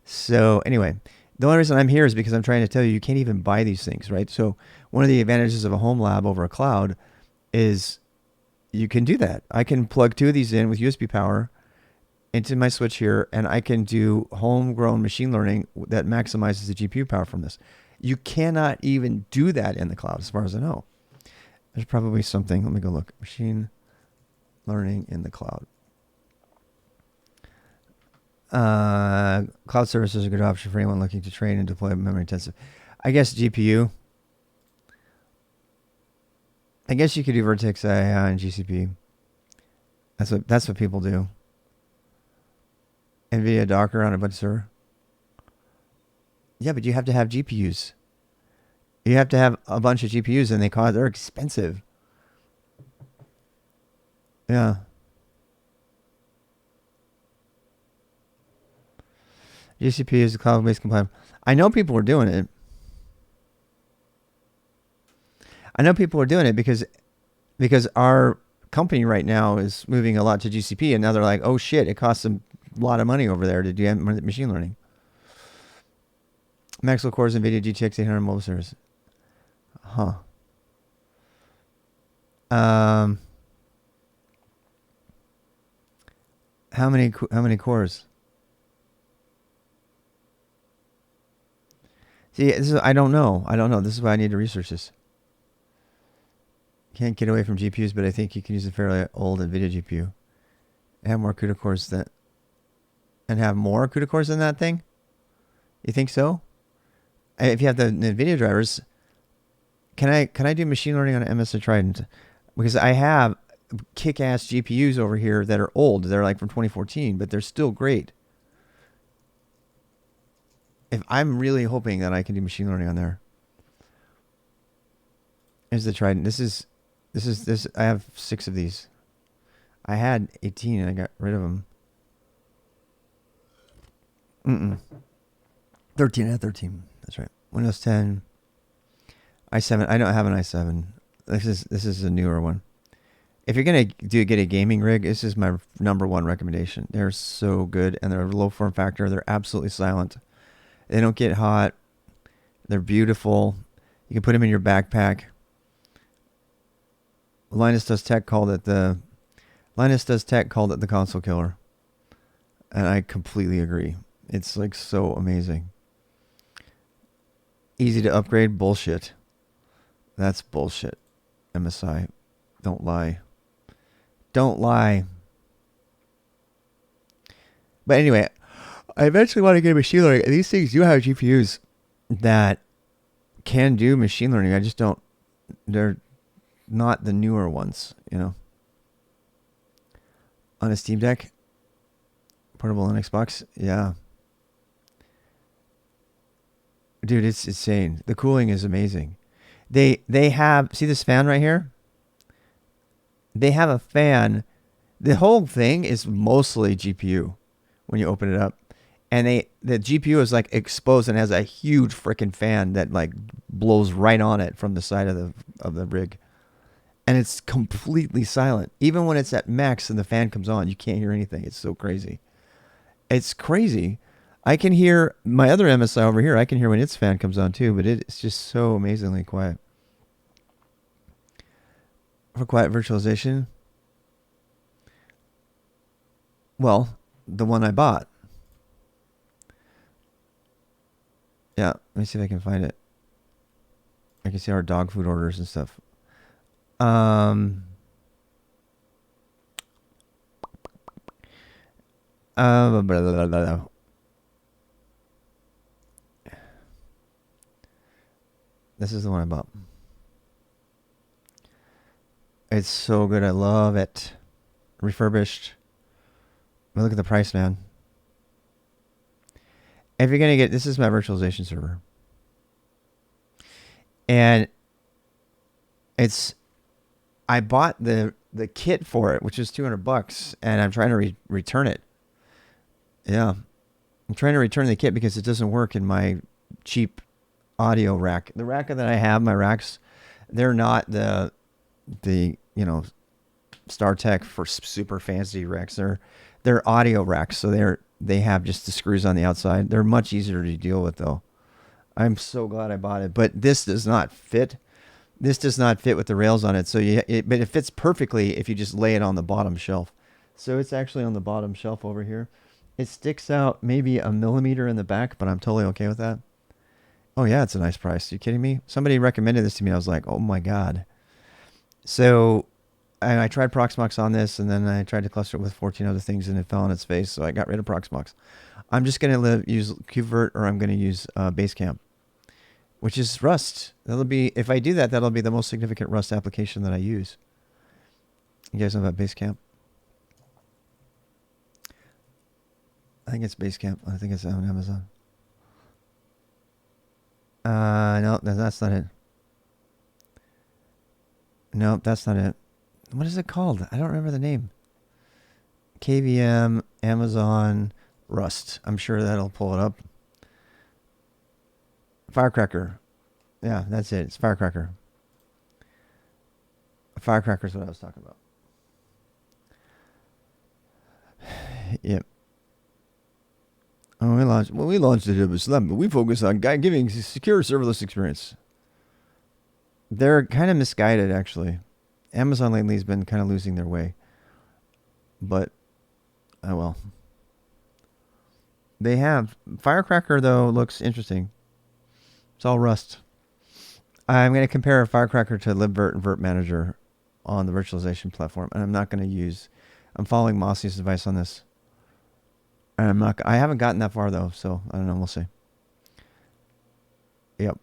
So anyway, the only reason I'm here is because I'm trying to tell you can't even buy these things, right? So one of the advantages of a home lab over a cloud is you can do that. I can plug 2 of these in with USB power into my switch here, and I can do homegrown machine learning that maximizes the GPU power from this. You cannot even do that in the cloud, as far as I know. There's probably something. Let me go look. Machine learning in the cloud. Cloud service is a good option for anyone looking to train and deploy memory intensive. I guess GPU. I guess you could do Vertex AI on GCP. That's what people do. NVIDIA Docker on a bunch of server. Yeah, but you have to have GPUs. You have to have a bunch of GPUs, and they're expensive. Yeah. GCP is a cloud-based compiler. I know people are doing it. Because our company right now is moving a lot to GCP, and now they're like, oh shit, it costs them a lot of money over there to do machine learning. Maxwell cores, NVIDIA GTX 800 mobile service. Huh. How many cores? See, I don't know. This is why I need to research this. Can't get away from GPUs, but I think you can use a fairly old NVIDIA GPU. Have more CUDA cores than that thing? You think so? If you have the NVIDIA drivers, can I do machine learning on MSI Trident? Because I have kick-ass GPUs over here that are old. They're like from 2014, but they're still great. If I'm really hoping that I can do machine learning on there. Here's the Trident. This. I have 6 of these. I had 18 and I got rid of them. 13. I had 13. That's right. Windows 10. i7. I don't have an i7. This is a newer one. If you're gonna get a gaming rig, this is my number 1 recommendation. They're so good, and they're low form factor. They're absolutely silent. They don't get hot. They're beautiful. You can put them in your backpack. Linus Does Tech called it the console killer, and I completely agree. It's like so amazing. Easy to upgrade? Bullshit. That's bullshit. MSI, don't lie. Don't lie. But anyway, I eventually want to get a machine learning. These things do have GPUs that can do machine learning. I just don't. They're not the newer ones, you know. On a Steam Deck, portable on Xbox, yeah. Dude, it's insane. The cooling is amazing. They have, see this fan right here? They have a fan. The whole thing is mostly GPU when you open it up. And the GPU is like exposed and has a huge freaking fan that like blows right on it from the side of the rig. And it's completely silent. Even when it's at max and the fan comes on, you can't hear anything. It's so crazy. It's crazy. I can hear my other MSI over here. I can hear when its fan comes on too, but it's just so amazingly quiet. For quiet virtualization, well, the one I bought. Yeah, let me see if I can find it. I can see our dog food orders and stuff. Blah, blah, blah, blah. This is the one I bought. It's so good. I love it. Refurbished. But look at the price, man. If you're going to get... This is my virtualization server. And it's... I bought the kit for it, which is $200, and I'm trying to return it. Yeah. I'm trying to return the kit because it doesn't work in my cheap audio rack. The rack that I have, my racks, they're not the you know, StarTech for super fancy racks. They're audio racks, so they have just the screws on the outside. They're much easier to deal with, though. I'm so glad I bought it, but this does not fit. This does not fit with the rails on it. So but it fits perfectly if you just lay it on the bottom shelf. So it's actually on the bottom shelf over here. It sticks out maybe a millimeter in the back, but I'm totally okay with that. Oh yeah, it's a nice price. Are you kidding me? Somebody recommended this to me. I was like, oh my God. So I tried Proxmox on this, and then I tried to cluster it with 14 other things, and it fell on its face. So I got rid of Proxmox. I'm just going to use KubeVirt, or I'm going to use Basecamp, which is Rust. That'll be, if I do that, that'll be the most significant Rust application that I use. You guys know about Basecamp? think it's Basecamp. I think it's on Amazon. No, that's not it. No, that's not it. What is it called? I don't remember the name. KVM, Amazon, Rust. I'm sure that'll pull it up. Firecracker. Yeah, that's it. It's Firecracker. Firecracker is what I was talking about. Yep. Oh, we launched it as Slum, but we focus on giving secure serverless experience. They're kind of misguided, actually. Amazon lately has been kind of losing their way. But, oh well. They have. Firecracker, though, looks interesting. It's all Rust. I'm going to compare Firecracker to libvirt and Virt Manager on the virtualization platform. And I'm not going to use... I'm following Mossy's advice on this. And I haven't gotten that far, though, so I don't know. We'll see. Yep.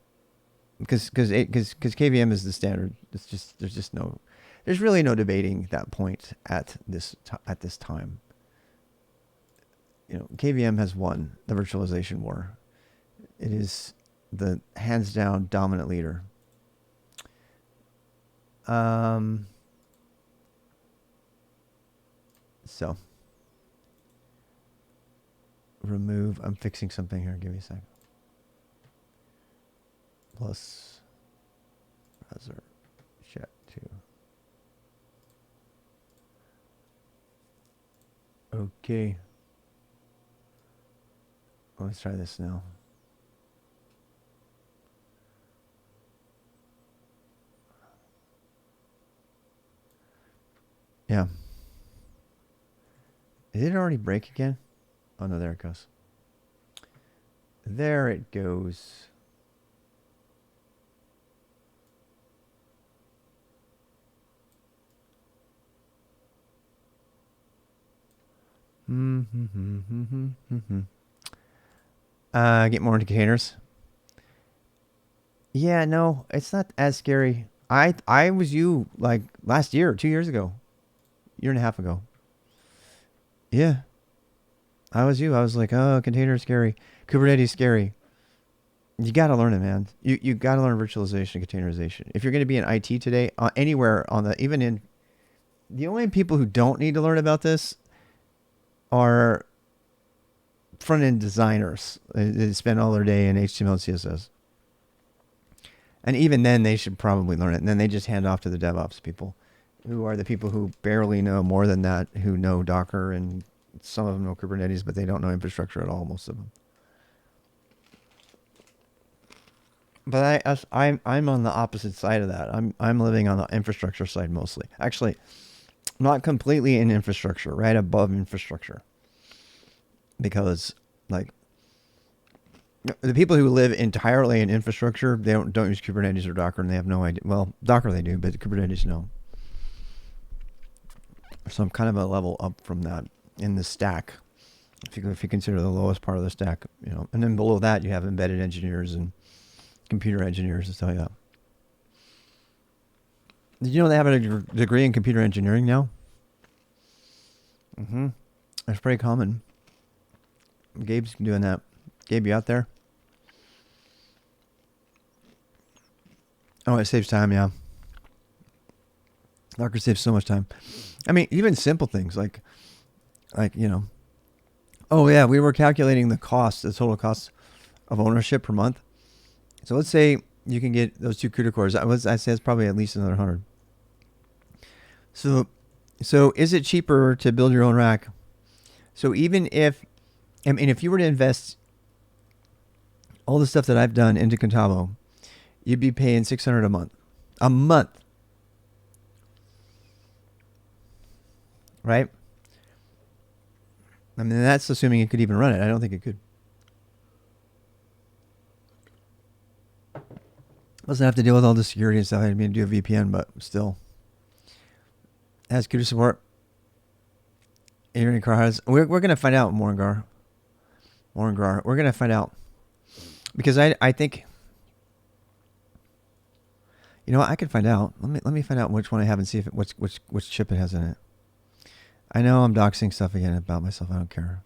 Because KVM is the standard. It's just there's really no debating that point at this time. You know, KVM has won the virtualization war. It is the hands down dominant leader. So remove. I'm fixing something here. Give me a second. Plus browser chat 2. Okay. Let's try this now. Yeah. Did it already break again? Oh no, there it goes. There it goes. Get more into containers. Yeah, no, it's not as scary. I was you like last year, 2 years ago, year and a half ago. Yeah. I was you. I was like, oh, containers scary. Kubernetes scary. You got to learn it, man. You got to learn virtualization and containerization. If you're going to be in IT today, anywhere on the, even in, the only people who don't need to learn about this are front-end designers. They spend all their day in HTML and CSS. And even then, they should probably learn it. And then they just hand off to the DevOps people, who are the people who barely know more than that, who know Docker, and some of them know Kubernetes, but they don't know infrastructure at all, most of them. But I'm on the opposite side of that. I'm living on the infrastructure side mostly. Actually, not completely in infrastructure, right above infrastructure. Because, like, the people who live entirely in infrastructure, they don't use Kubernetes or Docker, and they have no idea. Well, Docker they do, but Kubernetes no. So I'm kind of a level up from that in the stack, if you consider the lowest part of the stack, you know. And then below that, you have embedded engineers and computer engineers, to tell you that. Did you know they have a degree in computer engineering now? Mm-hmm. That's pretty common. Gabe's doing that. Gabe, you out there? Oh, it saves time, yeah. Docker saves so much time. I mean, even simple things like, you know, oh yeah, we were calculating the total cost of ownership per month. So let's say you can get those 2 CUDA cores. I say it's probably at least another 100. So is it cheaper to build your own rack? So even if, I mean, if you were to invest all the stuff that I've done into Contabo, you'd be paying $600 a month. A month. Right? I mean, that's assuming it could even run it. I don't think it could. Doesn't have to deal with all the security and stuff. I mean, do a VPN, but still. It has CUDA support. Adrian has. We're going to find out, Morangar. We're going to find out. Because I think, you know what, I could find out. Let me find out which one I have and see if which chip it has in it. I know I'm doxing stuff again about myself. I don't care.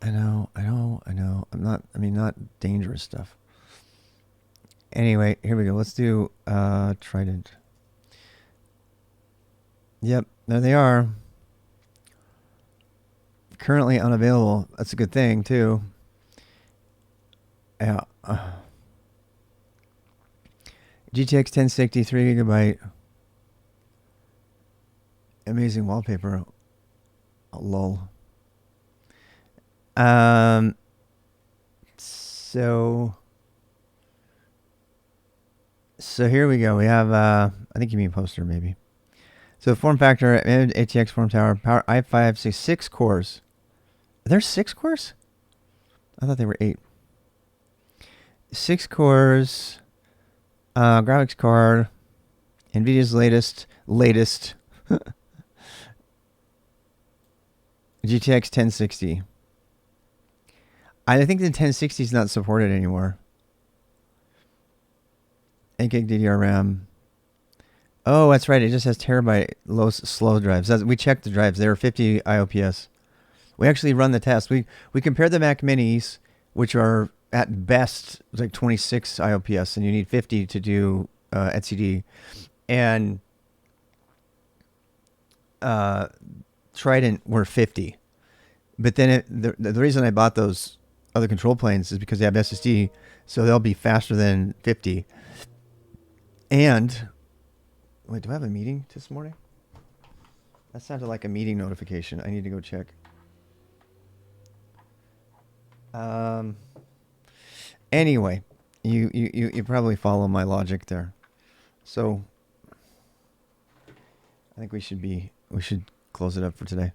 I know. Not dangerous stuff. Anyway, here we go. Let's do Trident. Yep, there they are. Currently unavailable. That's a good thing, too. Yeah. GTX 1060, 3 gigabyte. Amazing wallpaper. Oh, lol. So here we go. We have, I think you mean poster, maybe. So form factor, ATX form tower, power i5, say 6 cores. Are there 6 cores? I thought they were 8. 6 cores, graphics card, NVIDIA's latest GTX 1060. I think the 1060 is not supported anymore. 8 gig DDR RAM. Oh, that's right. It just has terabyte low slow drives. We checked the drives. They were 50 IOPS. We actually run the test. We compared the Mac Minis, which are at best like 26 IOPS, and you need 50 to do etcd. And Trident were 50. But then the reason I bought those other control planes is because they have SSD, so they'll be faster than 50. And wait, do I have a meeting this morning? That sounded like a meeting notification. I need to go check. Anyway, you probably follow my logic there. So I think we should close it up for today.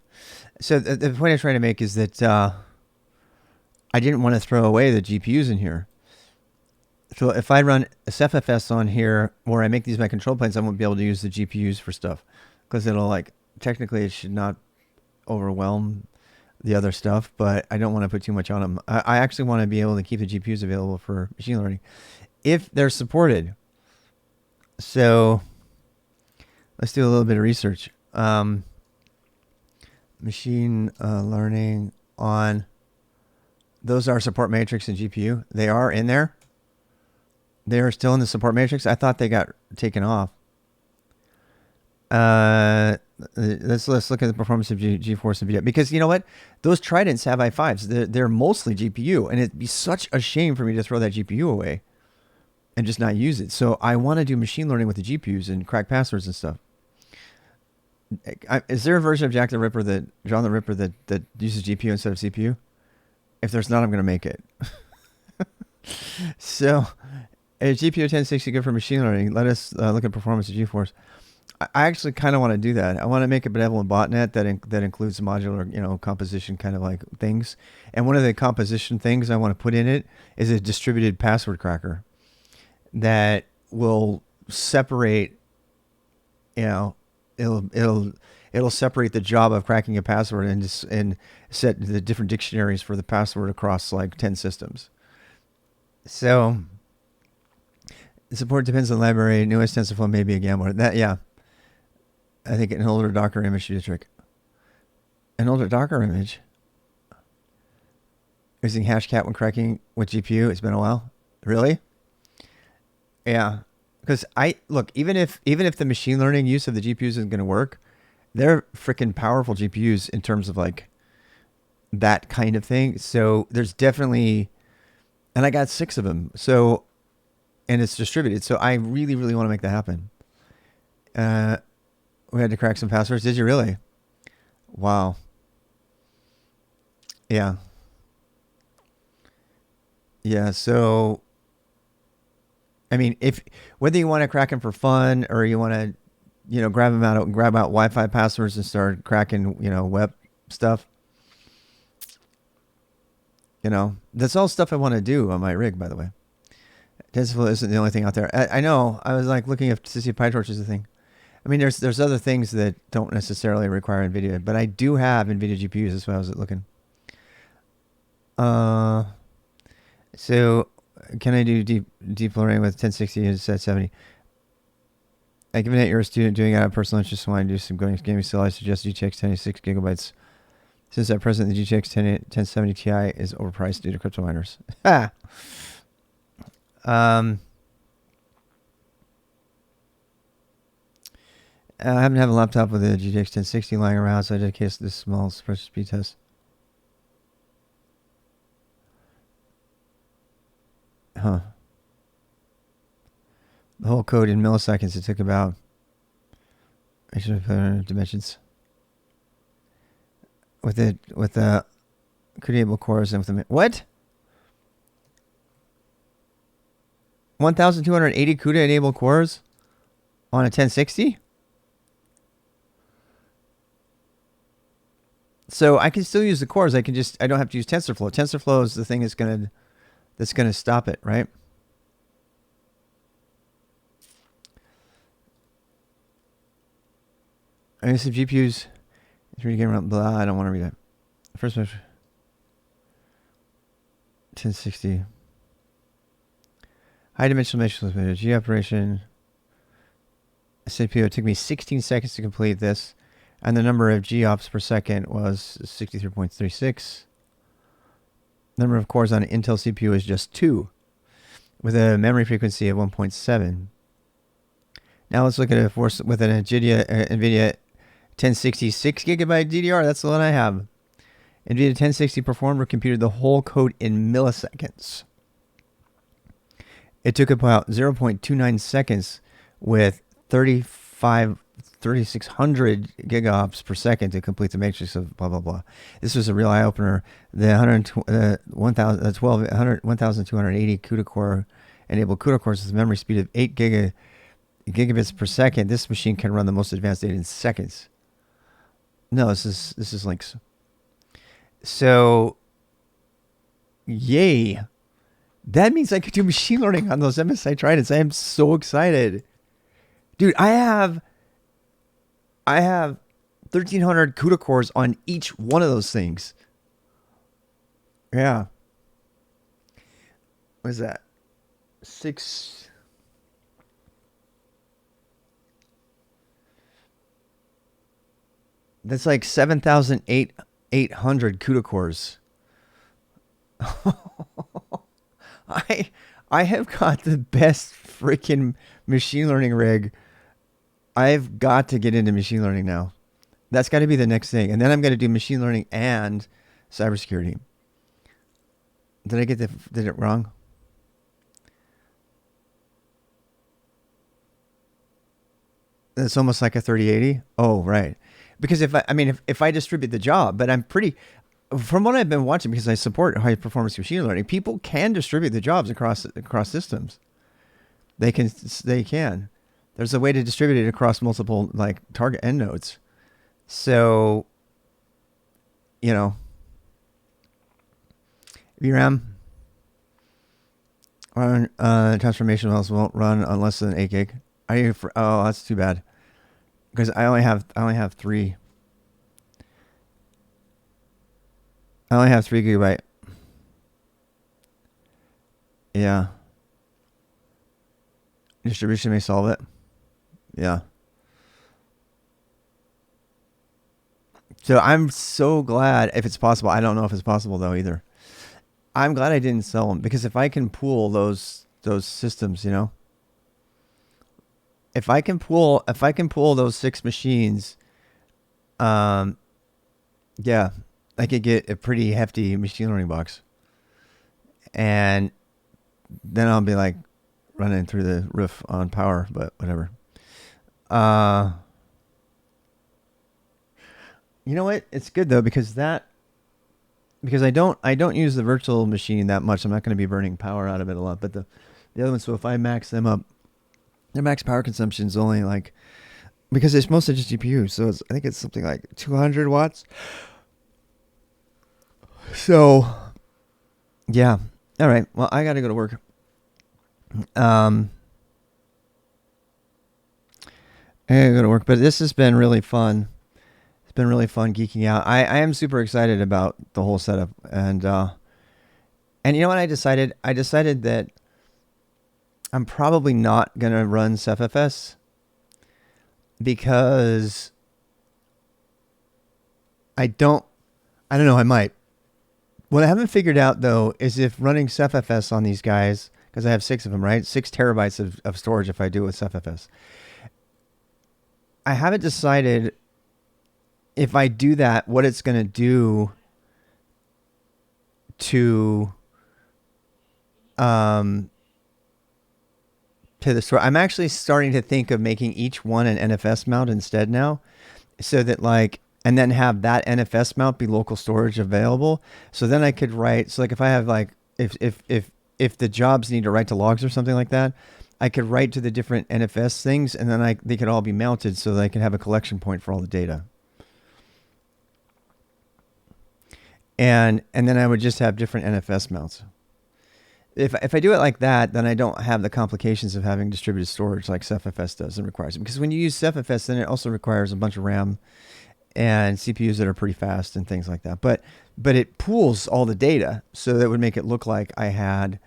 So the point I'm trying to make is that I didn't want to throw away the GPUs in here. So if I run SFFS on here, where I make these my control planes, I won't be able to use the GPUs for stuff, because it'll technically it should not overwhelm the other stuff, but I don't want to put too much on them. I actually want to be able to keep the GPUs available for machine learning if they're supported. So let's do a little bit of research. Machine learning on, those are support matrix and GPU. They are in there. They are still in the support matrix. I thought they got taken off. Let's look at the performance of GeForce and NVIDIA, because you know what? Those Tridents have i5s. They're mostly GPU, and it'd be such a shame for me to throw that GPU away and just not use it. So I want to do machine learning with the GPUs and crack passwords and stuff. Is there a version of John the Ripper that uses GPU instead of CPU? If there's not, I'm going to make it. So, a GPU 1060 good for machine learning. Let us look at performance of GeForce. I actually kind of want to do that. I want to make a benevolent botnet that includes modular, composition kind of like things. And one of the composition things I want to put in it is a distributed password cracker that will separate, it'll separate the job of cracking a password and set the different dictionaries for the password across like 10 systems. So support depends on the library. Newest TensorFlow may be a gambler. I think an older Docker image should do the trick. An older Docker image? Using Hashcat when cracking with GPU? It's been a while. Really? Yeah. Because even if the machine learning use of the GPUs isn't going to work, they're freaking powerful GPUs in terms of like that kind of thing. So there's definitely, and I got 6 of them. So, and it's distributed. So I really, really want to make that happen. We had to crack some passwords. Did you really? Wow. Yeah. Yeah. So, I mean, whether you want to crack them for fun or you want to, grab out Wi-Fi passwords and start cracking, web stuff, that's all stuff I want to do on my rig, by the way. TensorFlow isn't the only thing out there. I know. I was looking at to see if PyTorch is a thing. I mean, there's other things that don't necessarily require NVIDIA, but I do have NVIDIA GPUs. That's why I was looking. So can I do deep learning with 1060 and set 70? Given that you're a student doing it out of personal interest, want to do some gaming still, I suggest GTX 10 6 gigabytes Since at present the GTX 1070 Ti is overpriced due to crypto miners. Ha! I happen to have a laptop with a GTX 1060 lying around, so I dedicated this small precious speed test. Huh. The whole code in milliseconds. It took about. I should have put in dimensions. With the CUDA-able cores and with the what? 1,280 CUDA-enabled cores on a 1060. So I can still use the cores. I don't have to use TensorFlow. TensorFlow is the thing that's gonna stop it, right? I use some GPUs. It's reading around blah. I don't want to read it. First one, 1060. High dimensional measurement G operation. CPU. It took me 16 seconds to complete this, and the number of GOPS per second was 63.36. Number of cores on an Intel CPU is just 2, with a memory frequency of 1.7. Now let's look at it with an NVIDIA 1066 gigabyte DDR. That's the one I have. NVIDIA 1060 performed or computed the whole code in milliseconds. It took about 0.29 seconds with 3,600 gigaops per second to complete the matrix of blah, blah, blah. This was a real eye-opener. The 1,280 CUDA core enabled CUDA cores with a memory speed of 8 gigabits per second. This machine can run the most advanced data in seconds. No, this is links. So, yay. That means I could do machine learning on those MSI Tridents. I am so excited. Dude, I have 1,300 CUDA cores on each one of those things. Yeah. What is that? 6... That's like 7,800 CUDA cores. I have got the best freaking machine learning rig. I've got to get into machine learning now. That's got to be the next thing. And then I'm going to do machine learning and cybersecurity. Did I get did it wrong? It's almost like a 3080. Oh, right. Because if I distribute the job, but I'm pretty, from what I've been watching, because I support high performance machine learning, people can distribute the jobs across systems. They can. There's a way to distribute it across multiple like target end nodes. So, VRAM transformation models won't run on less than 8 gig. Oh, that's too bad. Because I only have 3. I only have 3 gigabyte. Yeah. Distribution may solve it. Yeah. So I'm so glad if it's possible. I don't know if it's possible though either. I'm glad I didn't sell them, because if I can pool those systems, if I can pool those 6 machines, yeah, I could get a pretty hefty machine learning box, and then I'll be like running through the roof on power, but whatever. You know what? It's good though, because I don't use the virtual machine that much. I'm not going to be burning power out of it a lot, but the other ones. So if I max them up, their max power consumption is only like, because it's mostly just GPU, so I think it's something like 200 watts. So, yeah. All right. Well, I got to go to work. I gotta go to work, but this has been really fun. It's been really fun geeking out. I am super excited about the whole setup, and you know what I decided? I decided that I'm probably not gonna run CephFS because I don't I don't know. I might. What I haven't figured out though is if running SeftFS on these guys, because I have 6 of them, right? 6 terabytes of storage if I do it with SeftFS. I haven't decided if I do that, what it's going to do to the store. I'm actually starting to think of making each one an NFS mount instead now, so that like, and then have that NFS mount be local storage available. So then I could write. So like if I have like if the jobs need to write to logs or something like that, I could write to the different NFS things, and then they could all be mounted so that I can have a collection point for all the data. And then I would just have different NFS mounts. If I do it like that, then I don't have the complications of having distributed storage like SeftFS does and requires it. Because when you use SeftFS, then it also requires a bunch of RAM and CPUs that are pretty fast and things like that. But it pools all the data, so that would make it look like I had,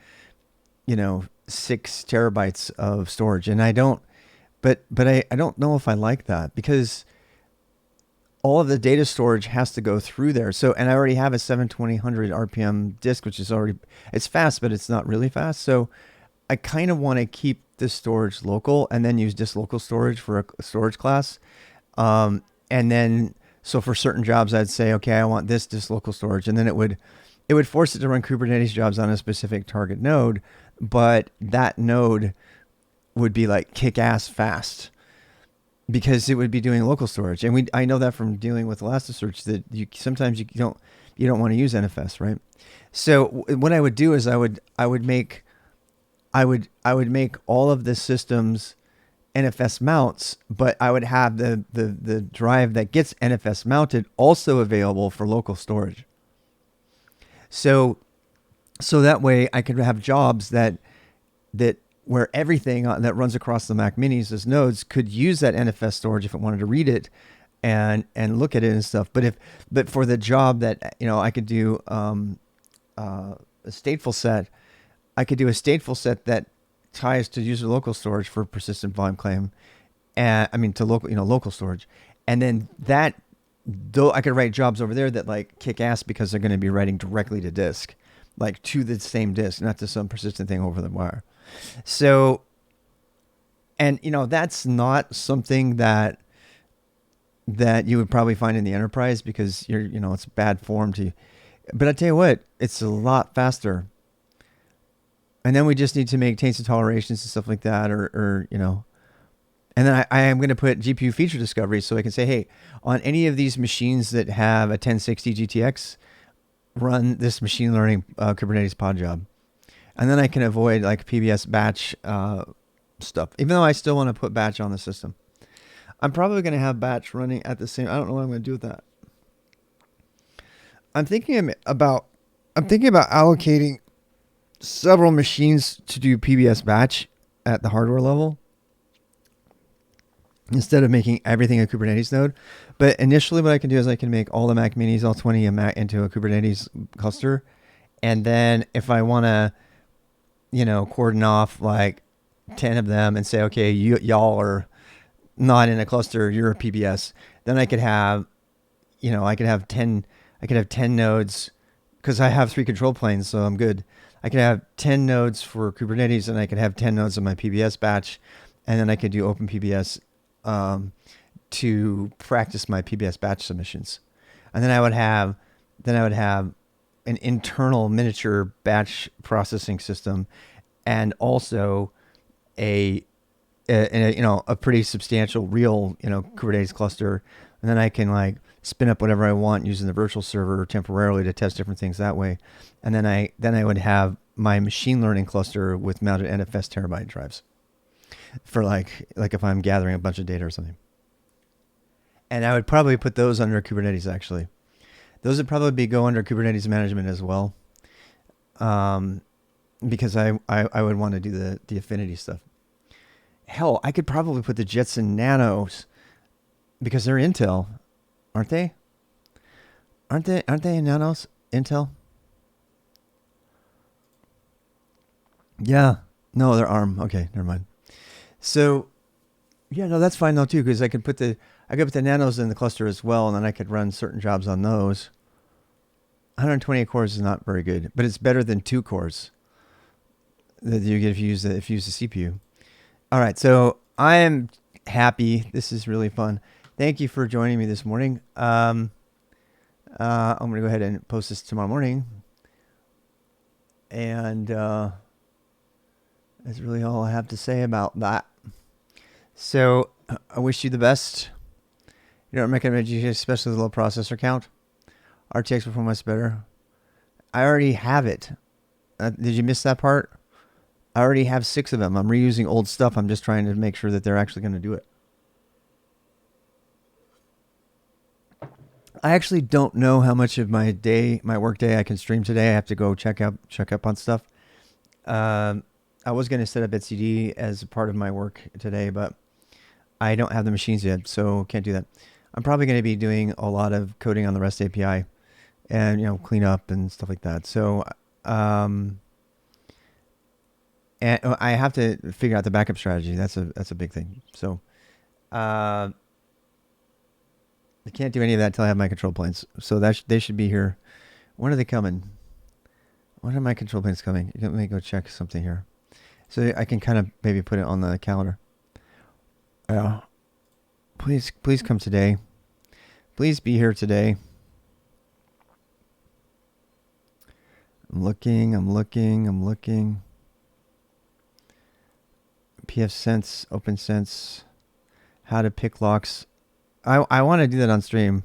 6 terabytes of storage. And I don't, but I don't know if I like that, because all of the data storage has to go through there. So, and I already have a 720 RPM disk, which is already, it's fast, but it's not really fast. So I kind of want to keep this storage local and then use disk local storage for a storage class. And then, so for certain jobs, I'd say, okay, I want this disk local storage. And then it would force it to run Kubernetes jobs on a specific target node, but that node would be like kick-ass fast, because it would be doing local storage. And I know that from dealing with Elasticsearch, that sometimes you don't want to use NFS, right? So what I would do is I would make all of the systems NFS mounts, but I would have the drive that gets NFS mounted also available for local storage. So that way I could have jobs that where everything that runs across the Mac Minis as nodes could use that NFS storage if it wanted to read it and look at it and stuff. But for the job that, I could do a stateful set, I could do a stateful set that ties to user local storage for persistent volume claim, and to local storage. And then that, though, I could write jobs over there that like kick ass because they're going to be writing directly to disk, like to the same disk, not to some persistent thing over the wire. So, and that's not something that you would probably find in the enterprise, because it's bad form to, but I tell you what, it's a lot faster. And then we just need to make taints tolerations and stuff like that, or and then I am going to put GPU feature discovery, so I can say, hey, on any of these machines that have a 1060 GTX, run this machine learning Kubernetes pod job. And then I can avoid like PBS batch stuff, even though I still want to put batch on the system. I'm probably going to have batch running at the same. I don't know what I'm going to do with that. I'm thinking about allocating several machines to do PBS batch at the hardware level, instead of making everything a Kubernetes node. But initially what I can do is I can make all the Mac Minis, all 20 into a Kubernetes cluster. And then if I want to, cordon off like 10 of them and say, okay, y'all are not in a cluster, you're a PBS, then I could have, I could have 10 nodes, because I have 3 control planes, so I'm good. I could have 10 nodes for Kubernetes, and I could have 10 nodes on my PBS batch, and then I could do OpenPBS to practice my PBS batch submissions. And then I would have an internal miniature batch processing system, and also a pretty substantial real Kubernetes cluster. And then I can like spin up whatever I want using the virtual server temporarily to test different things that way. And then I would have my machine learning cluster with mounted NFS terabyte drives for like if I'm gathering a bunch of data or something. And I would probably put those under Kubernetes, actually. Those would probably go under Kubernetes management as well, because I would want to do the affinity stuff. Hell, I could probably put the Jetson Nanos, because they're Intel, aren't they? Aren't they Nanos Intel? Yeah. No, they're ARM. Okay, never mind. So, yeah, no, that's fine though too, because I could put the Nanos in the cluster as well, and then I could run certain jobs on those. 128 cores is not very good, but it's better than 2 cores that you get if you use the CPU. All right, so I am happy. This is really fun. Thank you for joining me this morning. I'm going to go ahead and post this tomorrow morning. And that's really all I have to say about that. So I wish you the best. You don't recommend you, especially the low processor count. RTX performance better. I already have it. Did you miss that part? I already have 6 of them. I'm reusing old stuff. I'm just trying to make sure that they're actually going to do it. I actually don't know how much of my work day I can stream today. I have to go check up on stuff. I was going to set up etcd as a part of my work today, but I don't have the machines yet, so can't do that. I'm probably going to be doing a lot of coding on the REST API and, clean up and stuff like that. So, and I have to figure out the backup strategy. That's a big thing. So, I can't do any of that until I have my control planes. So they should be here. When are they coming? When are my control planes coming? Let me go check something here. So I can kind of maybe put it on the calendar. Please come today. Please be here today. I'm looking. pfSense, OpenSense, how to pick locks. I want to do that on stream.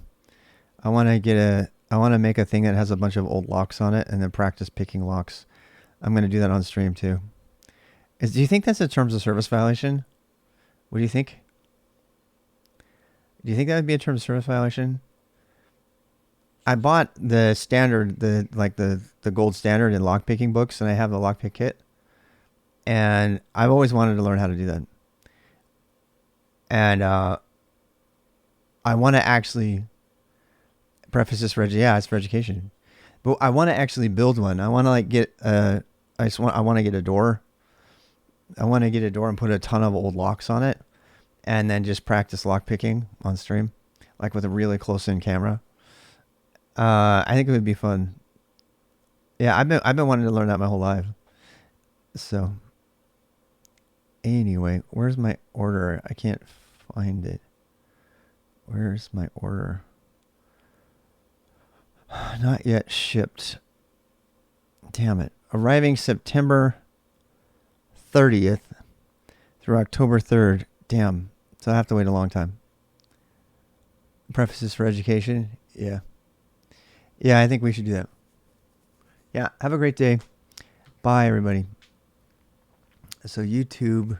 I want to make a thing that has a bunch of old locks on it and then practice picking locks. I'm going to do that on stream too. Do you think that's a terms of service violation? What do you think? Do you think that would be a terms of service violation? I bought the standard, the gold standard in lockpicking books, and I have the lockpick kit. And I've always wanted to learn how to do that. And I want to actually preface this it's for education, but I want to actually build one. I want to get I want to get a door. I want to get a door and put a ton of old locks on it, and then just practice lock picking on stream, like with a really close in camera. I think it would be fun. Yeah, I've been wanting to learn that my whole life. So anyway, where's my order? I can't find it. Where's my order? Not yet shipped. Damn it. Arriving September 30th through October 3rd. Damn. So I have to wait a long time. Prefaces for education. Yeah. Yeah, I think we should do that. Yeah. Have a great day. Bye, everybody. So YouTube.